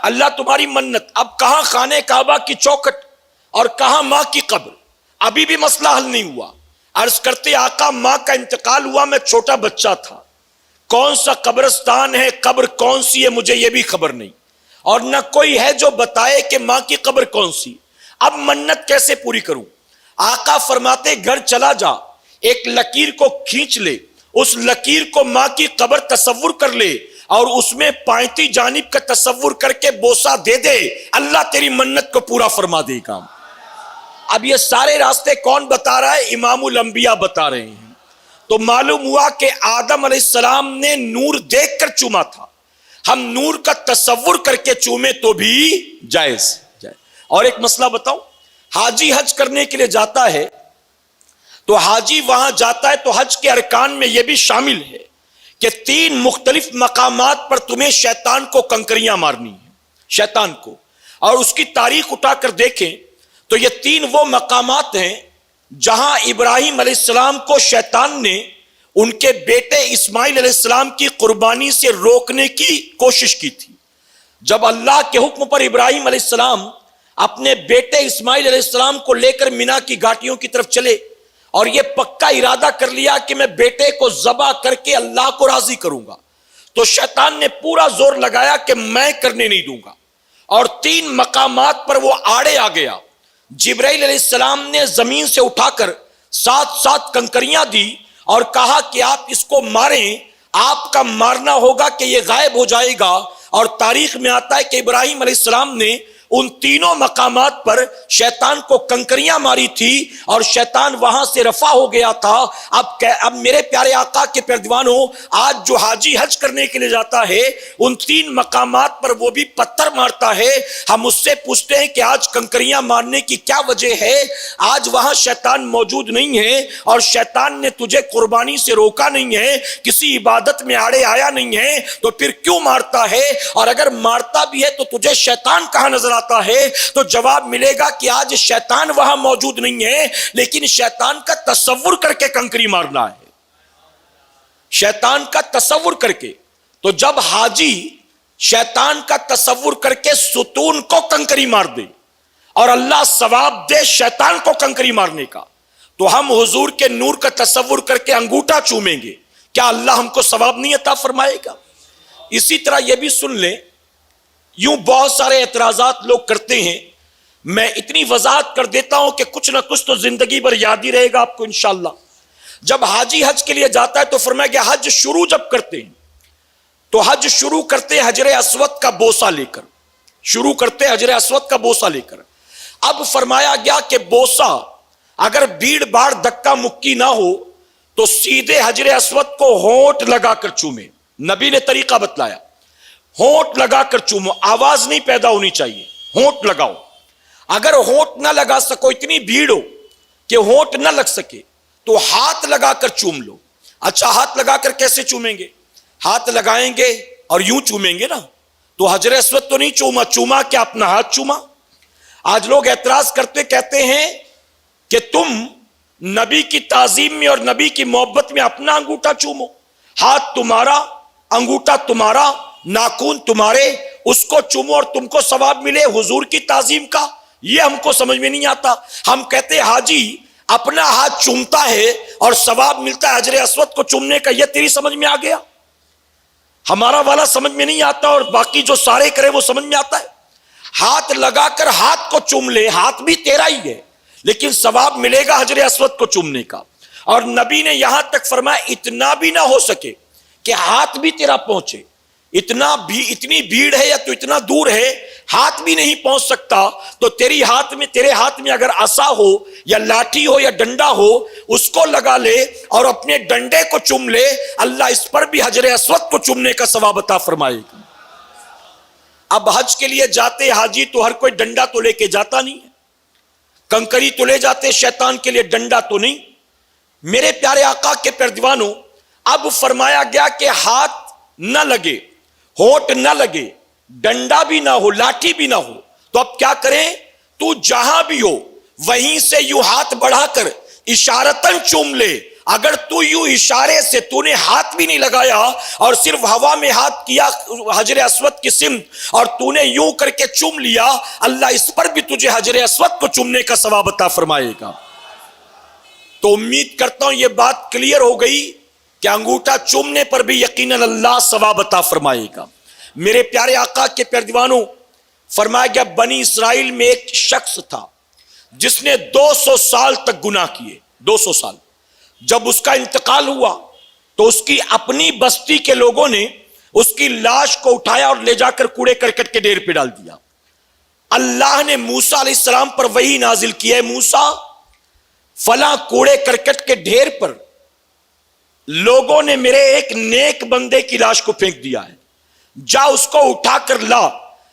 اللہ تمہاری منت. اب کہاں خانہ کعبہ کی چوکھٹ اور کہاں ماں کی قبر؟ ابھی بھی مسئلہ حل نہیں ہوا. عرض کرتے آقا ماں کا انتقال ہوا، میں چھوٹا بچہ تھا، کون سا قبرستان ہے، قبر کون سی ہے مجھے یہ بھی خبر نہیں، اور نہ کوئی ہے جو بتائے کہ ماں کی قبر کون سی. اب منت کیسے پوری کروں؟ آقا فرماتے گھر چلا جا، ایک لکیر کو کھینچ لے، اس لکیر کو ماں کی قبر تصور کر لے اور اس میں پائنتی جانب کا تصور کر کے بوسہ دے دے، اللہ تیری منت کو پورا فرما دے گا. اب یہ سارے راستے کون بتا رہا ہے؟ امام الانبیاء بتا رہے ہیں. تو معلوم ہوا کہ آدم علیہ السلام نے نور دیکھ کر چوما تھا، ہم نور کا تصور کر کے چومے تو بھی جائز. اور ایک مسئلہ بتاؤں، حاجی حج کرنے کے لیے جاتا ہے تو حاجی وہاں جاتا ہے تو حج کے ارکان میں یہ بھی شامل ہے کہ 3 مختلف مقامات پر تمہیں شیطان کو کنکریاں مارنی ہیں، شیطان کو. اور اس کی تاریخ اٹھا کر دیکھیں تو یہ 3 وہ مقامات ہیں جہاں ابراہیم علیہ السلام کو شیطان نے ان کے بیٹے اسماعیل علیہ السلام کی قربانی سے روکنے کی کوشش کی تھی. جب اللہ کے حکم پر ابراہیم علیہ السلام اپنے بیٹے اسماعیل علیہ السلام کو لے کر مینا کی گھاٹیوں کی طرف چلے اور یہ پکا ارادہ کر لیا کہ میں بیٹے کو ذبح کر کے اللہ کو راضی کروں گا، تو شیطان نے پورا زور لگایا کہ میں کرنے نہیں دوں گا، اور 3 مقامات پر وہ آڑے آ گیا. جبرائیل علیہ السلام نے زمین سے اٹھا کر 7 کنکریاں دی اور کہا کہ آپ اس کو ماریں، آپ کا مارنا ہوگا کہ یہ غائب ہو جائے گا. اور تاریخ میں آتا ہے کہ ابراہیم علیہ السلام نے ان 3 مقامات پر شیطان کو کنکریاں ماری تھی اور شیطان وہاں سے رفع ہو گیا تھا. اب میرے پیارے آقا کے پیروانوں، آج جو حاجی حج کرنے کے لیے جاتا ہے ان 3 مقامات پر وہ بھی پتھر مارتا ہے. ہم اس سے پوچھتے ہیں کہ آج کنکریاں مارنے کی کیا وجہ ہے؟ آج وہاں شیطان موجود نہیں ہے اور شیطان نے تجھے قربانی سے روکا نہیں ہے، کسی عبادت میں آڑے آیا نہیں ہے، تو پھر کیوں مارتا ہے؟ اور اگر مارتا بھی ہے تو تجھے شیطان کہاں نظر آتا ہے؟ تو جواب ملے گا کہ آج شیطان وہاں موجود نہیں ہے، لیکن شیطان کا تصور کر کے کنکری مارنا ہے، شیطان کا تصور کر کے. تو جب حاجی شیطان کا تصور کر کے ستون کو کنکری مار دے اور اللہ ثواب دے شیطان کو کنکری مارنے کا، تو ہم حضور کے نور کا تصور کر کے انگوٹھا چومیں گے، کیا اللہ ہم کو ثواب نہیں عطا فرمائے گا؟ اسی طرح یہ بھی سن لیں، یوں بہت سارے اعتراضات لوگ کرتے ہیں، میں اتنی وضاحت کر دیتا ہوں کہ کچھ نہ کچھ تو زندگی بھر یاد ہی رہے گا آپ کو انشاءاللہ. جب حاجی حج کے لیے جاتا ہے تو فرمایا کہ حج شروع جب کرتے ہیں تو حج شروع کرتے حجر اسود کا بوسہ لے کر، شروع کرتے حجر اسود کا بوسہ لے کر. اب فرمایا گیا کہ بوسہ اگر بھیڑ بھاڑ دھکا مکی نہ ہو تو سیدھے حجر اسود کو ہونٹ لگا کر چومے. نبی نے طریقہ بتلایا، ہونٹ لگا کر چومو، آواز نہیں پیدا ہونی چاہیے، ہونٹ لگاؤ. اگر ہونٹ نہ لگا سکو، اتنی بھیڑ ہو کہ ہونٹ نہ لگ سکے، تو ہاتھ لگا کر چوم لو. اچھا ہاتھ لگا کر کیسے چومیں گے؟ ہاتھ لگائیں گے اور یوں چومیں گے نا، تو حجر اسود تو نہیں چوما، چوما کیا اپنا ہاتھ چوما. آج لوگ اعتراض کرتے کہتے ہیں کہ تم نبی کی تعظیم میں اور نبی کی محبت میں اپنا انگوٹھا چومو، ہاتھ تمہارا، انگوٹھا تمہارا، ناخن تمہارے، اس کو چومو اور تم کو ثواب ملے حضور کی تعظیم کا. یہ ہم کو سمجھ میں نہیں آتا. ہم کہتے حاجی اپنا ہاتھ چومتا ہے اور ثواب ملتا ہے حجر اسود کو چومنے کا، یہ تیری سمجھ میں آ گیا؟ ہمارا والا سمجھ میں نہیں آتا اور باقی جو سارے کرے وہ سمجھ میں آتا ہے. ہاتھ لگا کر ہاتھ کو چوم لے، ہاتھ بھی تیرا ہی ہے لیکن ثواب ملے گا حجر اسود کو چومنے کا. اور نبی نے یہاں تک فرمایا اتنا بھی نہ ہو سکے کہ ہاتھ بھی تیرا پہنچے، اتنی بھیڑ ہے یا تو اتنا دور ہے ہاتھ بھی نہیں پہنچ سکتا، تو تیرے ہاتھ میں اگر عصا ہو یا لاٹھی ہو یا ڈنڈا ہو اس کو لگا لے اور اپنے ڈنڈے کو چوم لے، اللہ اس پر بھی حجر اسود کو چومنے کا ثواب عطا فرمائے گا۔ اب حج کے لیے جاتے حاجی تو ہر کوئی ڈنڈا تو لے کے جاتا نہیں ہے، کنکری تو لے جاتے، شیطان کے لیے ڈنڈا تو نہیں۔ میرے پیارے آقا کے پیروانوں، اب فرمایا گیا کہ ہاتھ نہ لگے، ہونٹ نہ لگے، ڈنڈا بھی نہ ہو، لاٹھی بھی نہ ہو، تو اب کیا کریں؟ تو جہاں بھی ہو وہیں سے یوں ہاتھ بڑھا کر اشارتاً چوم لے۔ اگر تو یوں اشارے سے تو نے ہاتھ بھی نہیں لگایا اور صرف ہوا میں ہاتھ کیا حجر اسود کی سمت اور تو نے یوں کر کے چوم لیا، اللہ اس پر بھی تجھے حجر اسود کو چومنے کا ثواب عطا فرمائے گا۔ تو امید کرتا ہوں یہ بات کلیئر ہو گئی کہ انگوٹھا چومنے پر بھی یقیناً اللہ ثواب عطا فرمائے گا۔ میرے پیارے آقا کے پیروانوں، فرمایا گیا بنی اسرائیل میں ایک شخص تھا جس نے 200 سال تک گناہ کیے، 200 سال۔ جب اس کا انتقال ہوا تو اس کی اپنی بستی کے لوگوں نے اس کی لاش کو اٹھایا اور لے جا کر کوڑے کرکٹ کے ڈھیر پہ ڈال دیا۔ اللہ نے موسیٰ علیہ السلام پر وحی نازل کی ہے، موسیٰ فلاں کوڑے کرکٹ کے ڈھیر پر لوگوں نے میرے ایک نیک بندے کی لاش کو پھینک دیا ہے، جا اس کو اٹھا کر لا،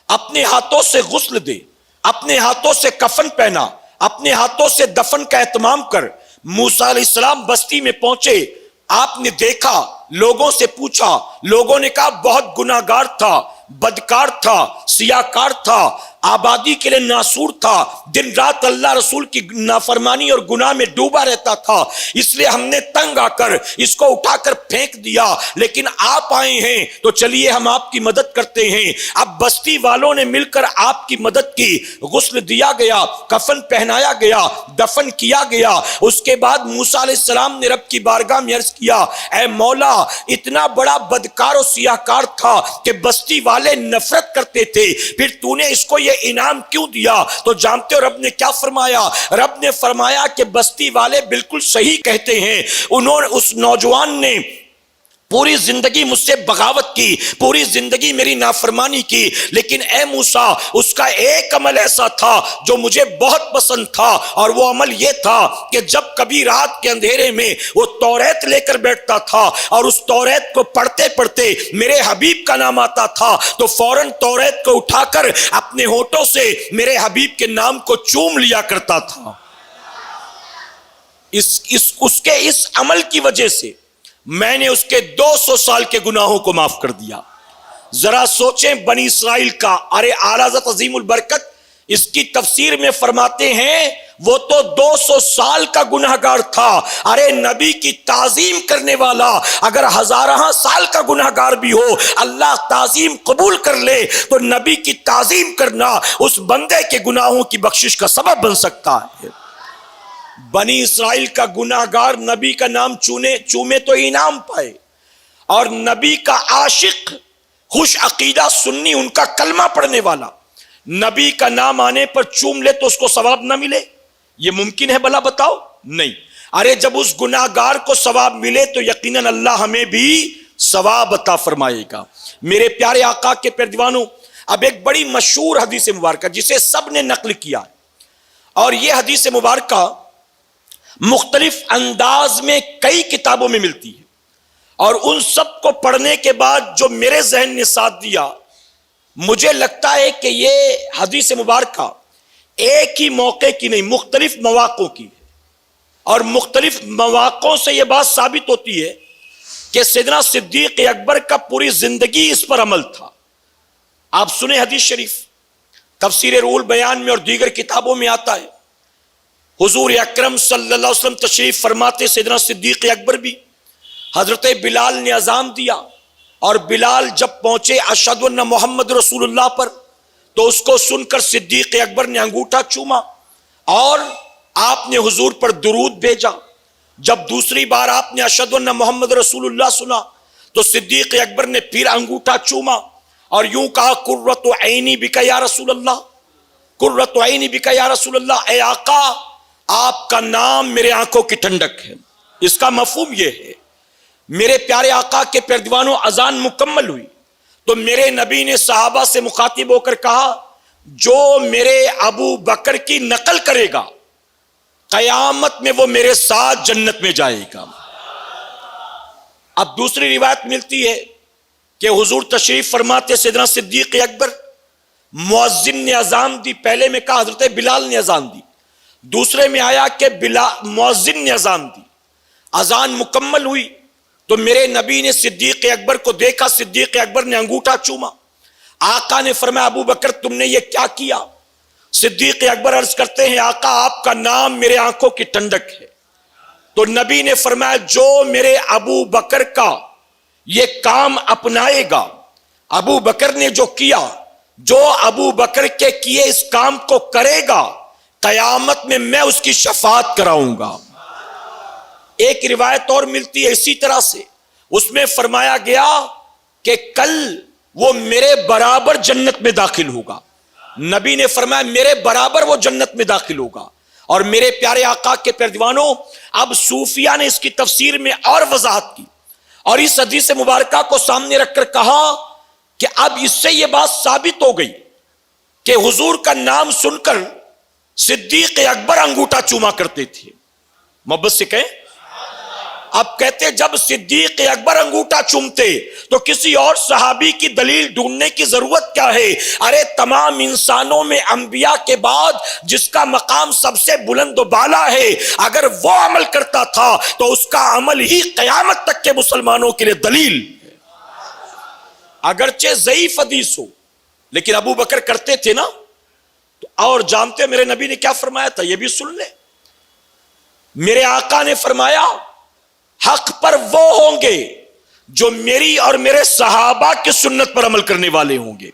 اپنے ہاتھوں سے غسل دے، اپنے ہاتھوں سے کفن پہنا، اپنے ہاتھوں سے دفن کا اہتمام کر۔ موسیٰ علیہ السلام بستی میں پہنچے، آپ نے دیکھا، لوگوں سے پوچھا، لوگوں نے کہا بہت گناہگار تھا، بدکار تھا، سیاہکار تھا، آبادی کے لیے ناسور تھا، دن رات اللہ رسول کی نافرمانی اور گناہ میں ڈوبا رہتا تھا، اس لیے ہم نے تنگ آ کر اس کو اٹھا کر پھینک دیا، لیکن آپ آئے ہیں تو چلیے ہم آپ کی مدد کرتے ہیں۔ اب بستی والوں نے مل کر آپ کی مدد کی، غسل دیا گیا، کفن پہنایا گیا، دفن کیا گیا۔ اس کے بعد موسیٰ علیہ السلام نے رب کی بارگاہ میں عرض کیا، اے مولا اتنا بڑا بدکار و سیاہکار تھا کہ بستی والے نفرت کرتے تھے، پھر تو نے اس کو یہ انعام کیوں دیا؟ تو جانتے ہو رب نے کیا فرمایا؟ رب نے فرمایا کہ بستی والے بالکل صحیح کہتے ہیں، اس نوجوان نے پوری زندگی مجھ سے بغاوت کی، پوری زندگی میری نافرمانی کی، لیکن اے موسیٰ اس کا ایک عمل ایسا تھا جو مجھے بہت پسند تھا، اور وہ عمل یہ تھا کہ جب کبھی رات کے اندھیرے میں وہ توریت لے کر بیٹھتا تھا اور اس توریت کو پڑھتے پڑھتے میرے حبیب کا نام آتا تھا تو فوراً توریت کو اٹھا کر اپنے ہونٹوں سے میرے حبیب کے نام کو چوم لیا کرتا تھا۔ اس کے اس عمل کی وجہ سے میں نے اس کے 200 سال کے گناہوں کو معاف کر دیا۔ ذرا سوچیں بنی اسرائیل کا، ارے اعلیٰ حضرت عظیم البرکت اس کی تفسیر میں فرماتے ہیں وہ تو 200 سال کا گناہگار تھا۔ ارے نبی کی تعظیم کرنے والا اگر ہزارہ سال کا گناہگار بھی ہو، اللہ تعظیم قبول کر لے تو نبی کی تعظیم کرنا اس بندے کے گناہوں کی بخشش کا سبب بن سکتا ہے۔ بنی اسرائیل کا گناہگار نبی کا نام چومے تو انعام پائے، اور نبی کا عاشق خوش عقیدہ سنی ان کا کلمہ پڑھنے والا نبی کا نام آنے پر چوم لے تو اس کو ثواب نہ ملے؟ یہ ممکن ہے بھلا بتاؤ؟ نہیں۔ ارے جب اس گناہگار کو ثواب ملے تو یقیناً اللہ ہمیں بھی ثواب عطا فرمائے گا۔ میرے پیارے آقا کے پیروانوں، اب ایک بڑی مشہور حدیث مبارکہ جسے سب نے نقل کیا ہے، اور یہ حدیث مبارکہ مختلف انداز میں کئی کتابوں میں ملتی ہے، اور ان سب کو پڑھنے کے بعد جو میرے ذہن نے ساتھ دیا، مجھے لگتا ہے کہ یہ حدیث مبارکہ ایک ہی موقع کی نہیں، مختلف مواقعوں کی ہے، اور مختلف مواقعوں سے یہ بات ثابت ہوتی ہے کہ سیدنا صدیق اکبر کا پوری زندگی اس پر عمل تھا۔ آپ سنیں حدیث شریف، تفسیر روح البیان میں اور دیگر کتابوں میں آتا ہے، حضور اکرم صلی اللہ علیہ وسلم تشریف فرماتے، سیدنا صدیق اکبر بھی، حضرت بلال نے اذان دیا، اور بلال جب پہنچے اشہد ان محمد رسول اللہ پر تو اس کو سن کر صدیق اکبر نے انگوٹھا چوما اور آپ نے حضور پر درود بھیجا۔ جب دوسری بار آپ نے اشہد ان محمد رسول اللہ سنا تو صدیق اکبر نے پھر انگوٹھا چوما اور یوں کہا، قرۃ عینی بک یا رسول اللہ، قرۃ عینی بک یا رسول اللہ، اے آقا آپ کا نام میرے آنکھوں کی ٹھنڈک ہے، اس کا مفہوم یہ ہے، میرے پیارے آقا کے پیردوانوں اذان مکمل ہوئی تو میرے نبی نے صحابہ سے مخاطب ہو کر کہا جو میرے ابو بکر کی نقل کرے گا قیامت میں وہ میرے ساتھ جنت میں جائے گا۔ اب دوسری روایت ملتی ہے کہ حضور تشریف فرماتے سیدنا صدیق اکبر، مؤذن نے اذان دی، پہلے میں کہا حضرت بلال نے اذان دی، دوسرے میں آیا کہ مؤذن نے اذان دی، اذان مکمل ہوئی تو میرے نبی نے صدیق اکبر کو دیکھا، صدیق اکبر نے انگوٹھا چوما، آقا نے فرمایا ابو بکر تم نے یہ کیا کیا؟ صدیق اکبر عرض کرتے ہیں آقا آپ کا نام میرے آنکھوں کی ٹھنڈک ہے۔ تو نبی نے فرمایا جو میرے ابو بکر کا یہ کام اپنائے گا، ابو بکر نے جو کیا، جو ابو بکر کے کیے اس کام کو کرے گا قیامت میں اس کی شفاعت کراؤں گا۔ ایک روایت اور ملتی ہے اسی طرح سے، اس میں فرمایا گیا کہ کل وہ میرے برابر جنت میں داخل ہوگا، نبی نے فرمایا میرے برابر وہ جنت میں داخل ہوگا۔ اور میرے پیارے آقا کے پیروانوں، اب صوفیہ نے اس کی تفسیر میں اور وضاحت کی اور اس حدیث مبارکہ کو سامنے رکھ کر کہا کہ اب اس سے یہ بات ثابت ہو گئی کہ حضور کا نام سن کر صدیق اکبر انگوٹھا چوما کرتے تھے۔ محبت سے کہیں، اب کہتے جب صدیق اکبر انگوٹھا چومتے تو کسی اور صحابی کی دلیل ڈھونڈنے کی ضرورت کیا ہے؟ ارے تمام انسانوں میں انبیاء کے بعد جس کا مقام سب سے بلند و بالا ہے، اگر وہ عمل کرتا تھا تو اس کا عمل ہی قیامت تک کے مسلمانوں کے لیے دلیل ہے۔ اگرچہ ضعیف حدیث ہو لیکن ابو بکر کرتے تھے نا، تو اور جانتے میرے نبی نے کیا فرمایا تھا یہ بھی سن لیں۔ میرے آقا نے فرمایا حق پر وہ ہوں گے جو میری اور میرے صحابہ کی سنت پر عمل کرنے والے ہوں گے۔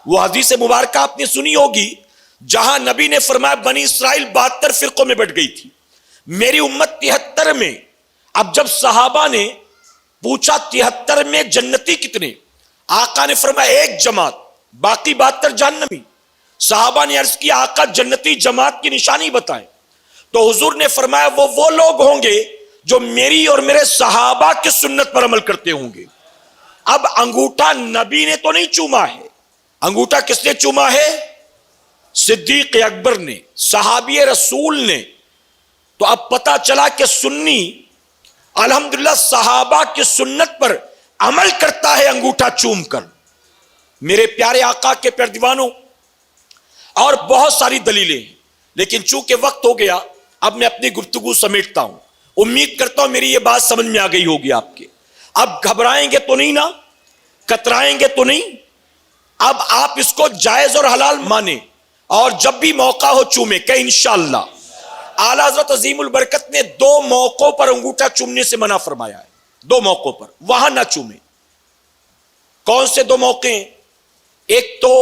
وہ حدیث مبارکہ آپ نے سنی ہوگی جہاں نبی نے فرمایا بنی اسرائیل 72 فرقوں میں بٹ گئی تھی، میری امت 73 میں۔ اب جب صحابہ نے پوچھا 73 میں جنتی کتنے، آقا نے فرمایا ایک جماعت، باقی 72 جہنمی۔ صحابہ نے عرض کیا آقا جنتی جماعت کی نشانی بتائیں، تو حضور نے فرمایا وہ لوگ ہوں گے جو میری اور میرے صحابہ کی سنت پر عمل کرتے ہوں گے۔ اب انگوٹھا نبی نے تو نہیں چوما ہے، انگوٹھا کس نے چوما ہے؟ صدیق اکبر نے، صحابی رسول نے۔ تو اب پتا چلا کہ سنی الحمدللہ صحابہ کی سنت پر عمل کرتا ہے انگوٹھا چوم کر۔ میرے پیارے آقا کے پیردوانوں، اور بہت ساری دلیلیں ہیں لیکن چونکہ وقت ہو گیا اب میں اپنی گفتگو سمیٹتا ہوں۔ امید کرتا ہوں میری یہ بات سمجھ میں آ گئی ہوگی آپ کے۔ اب گھبرائیں گے تو نہیں نا، کترائیں گے تو نہیں، اب آپ اس کو جائز اور حلال مانیں اور جب بھی موقع ہو چومیں کہ انشاءاللہ۔ اعلیٰ حضرت عظیم البرکت نے 2 موقعوں پر انگوٹھا چومنے سے منع فرمایا ہے، 2 موقعوں پر، وہاں نہ چومیں۔ کون سے 2 موقع ہیں؟ ایک تو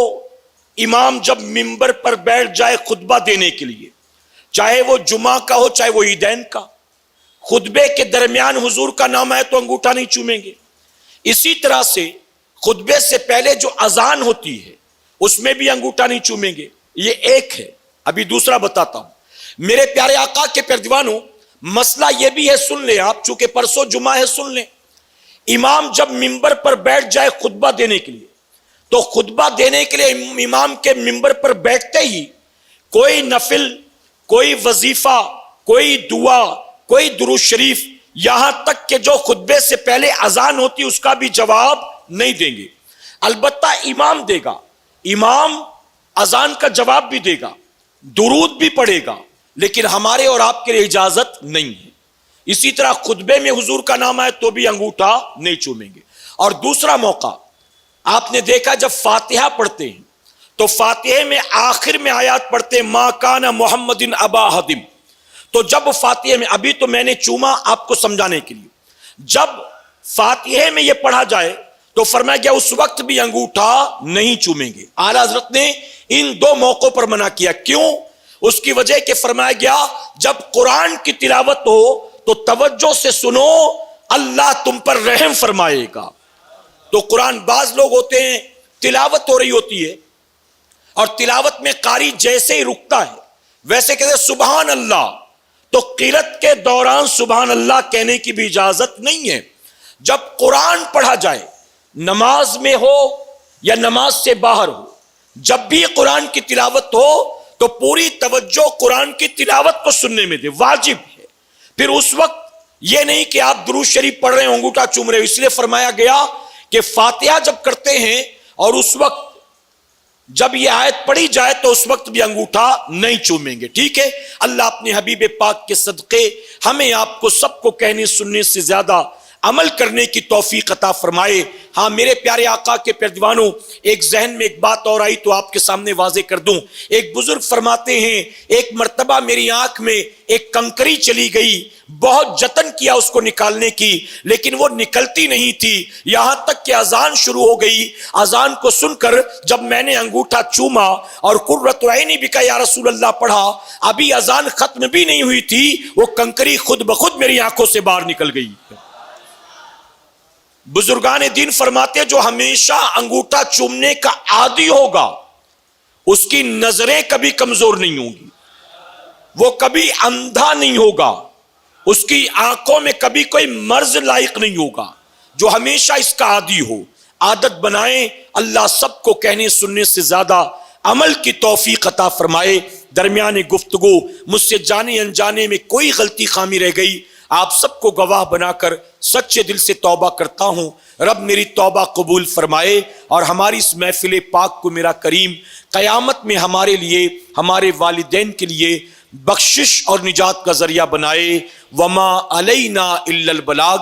امام جب منبر پر بیٹھ جائے خطبہ دینے کے لیے، چاہے وہ جمعہ کا ہو چاہے وہ عیدین کا، خطبے کے درمیان حضور کا نام آئے تو انگوٹھا نہیں چومیں گے۔ اسی طرح سے خطبے سے پہلے جو اذان ہوتی ہے اس میں بھی انگوٹھا نہیں چومیں گے۔ یہ ایک ہے، ابھی دوسرا بتاتا ہوں۔ میرے پیارے آقا کے پیروانوں، مسئلہ یہ بھی ہے، سن لیں آپ، چونکہ پرسوں جمعہ ہے، سن لیں۔ امام جب منبر پر بیٹھ جائے خطبہ دینے کے لیے تو خطبہ دینے کے لیے امام کے منبر پر بیٹھتے ہی کوئی نفل، کوئی وظیفہ، کوئی دعا، کوئی درود شریف، یہاں تک کہ جو خطبے سے پہلے اذان ہوتی اس کا بھی جواب نہیں دیں گے۔ البتہ امام دے گا، امام اذان کا جواب بھی دے گا، درود بھی پڑھے گا، لیکن ہمارے اور آپ کے لیے اجازت نہیں ہے۔ اسی طرح خطبے میں حضور کا نام آئے تو بھی انگوٹھا نہیں چومیں گے۔ اور دوسرا موقع آپ نے دیکھا جب فاتحہ پڑھتے ہیں تو فاتحہ میں آخر میں آیات پڑھتے ہیں ما کان محمد ابا احد، تو جب فاتحہ میں، ابھی تو میں نے چوما آپ کو سمجھانے کے لیے، جب فاتحہ میں یہ پڑھا جائے تو فرمایا گیا اس وقت بھی انگوٹھا نہیں چومیں گے۔ اعلیٰ حضرت نے ان 2 موقعوں پر منع کیا، کیوں؟ اس کی وجہ کہ فرمایا گیا جب قرآن کی تلاوت ہو تو توجہ سے سنو، اللہ تم پر رحم فرمائے گا۔ تو قرآن، بعض لوگ ہوتے ہیں تلاوت ہو رہی ہوتی ہے اور تلاوت میں قاری جیسے ہی رکتا ہے ویسے کہتے ہیں سبحان اللہ، تو قرات کے دوران سبحان اللہ کہنے کی بھی اجازت نہیں ہے۔ جب قرآن پڑھا جائے، نماز میں ہو یا نماز سے باہر ہو، جب بھی قرآن کی تلاوت ہو تو پوری توجہ قرآن کی تلاوت کو سننے میں دے، واجب ہے۔ پھر اس وقت یہ نہیں کہ آپ درود شریف پڑھ رہے ہیں انگوٹھا چوم رہے ہیں، اس لیے فرمایا گیا کہ فاتحہ جب کرتے ہیں اور اس وقت جب یہ آیت پڑھی جائے تو اس وقت بھی انگوٹھا نہیں چومیں گے، ٹھیک ہے۔ اللہ اپنے حبیب پاک کے صدقے ہمیں آپ کو سب کو کہنے سننے سے زیادہ عمل کرنے کی توفیق عطا فرمائے۔ ہاں میرے پیارے آقا کے پیروانوں، ایک ذہن میں ایک بات اور آئی تو آپ کے سامنے واضح کر دوں۔ ایک بزرگ فرماتے ہیں ایک مرتبہ میری آنکھ میں ایک کنکری چلی گئی، بہت جتن کیا اس کو نکالنے کی لیکن وہ نکلتی نہیں تھی، یہاں تک کہ اذان شروع ہو گئی۔ اذان کو سن کر جب میں نے انگوٹھا چوما اور قرۃ عینی بک یا رسول اللہ پڑھا، ابھی اذان ختم بھی نہیں ہوئی تھی، وہ کنکری خود بخود میری آنکھوں سے باہر نکل گئی۔ بزرگان دین فرماتے جو ہمیشہ انگوٹھا چومنے کا عادی ہوگا اس کی نظریں کبھی کمزور نہیں ہوں گی، وہ کبھی اندھا نہیں ہوگا، اس کی آنکھوں میں کبھی کوئی مرض لائق نہیں ہوگا۔ جو ہمیشہ اس کا عادی ہو، عادت بنائیں۔ اللہ سب کو کہنے سننے سے زیادہ عمل کی توفیق عطا فرمائے۔ درمیان گفتگو مجھ سے جانے انجانے میں کوئی غلطی خامی رہ گئی، آپ سب کو گواہ بنا کر سچے دل سے توبہ کرتا ہوں۔ رب میری توبہ قبول فرمائے اور ہماری اس محفل پاک کو میرا کریم قیامت میں ہمارے لیے، ہمارے والدین کے لیے بخشش اور نجات کا ذریعہ بنائے۔ وما علینا الا البلاغ۔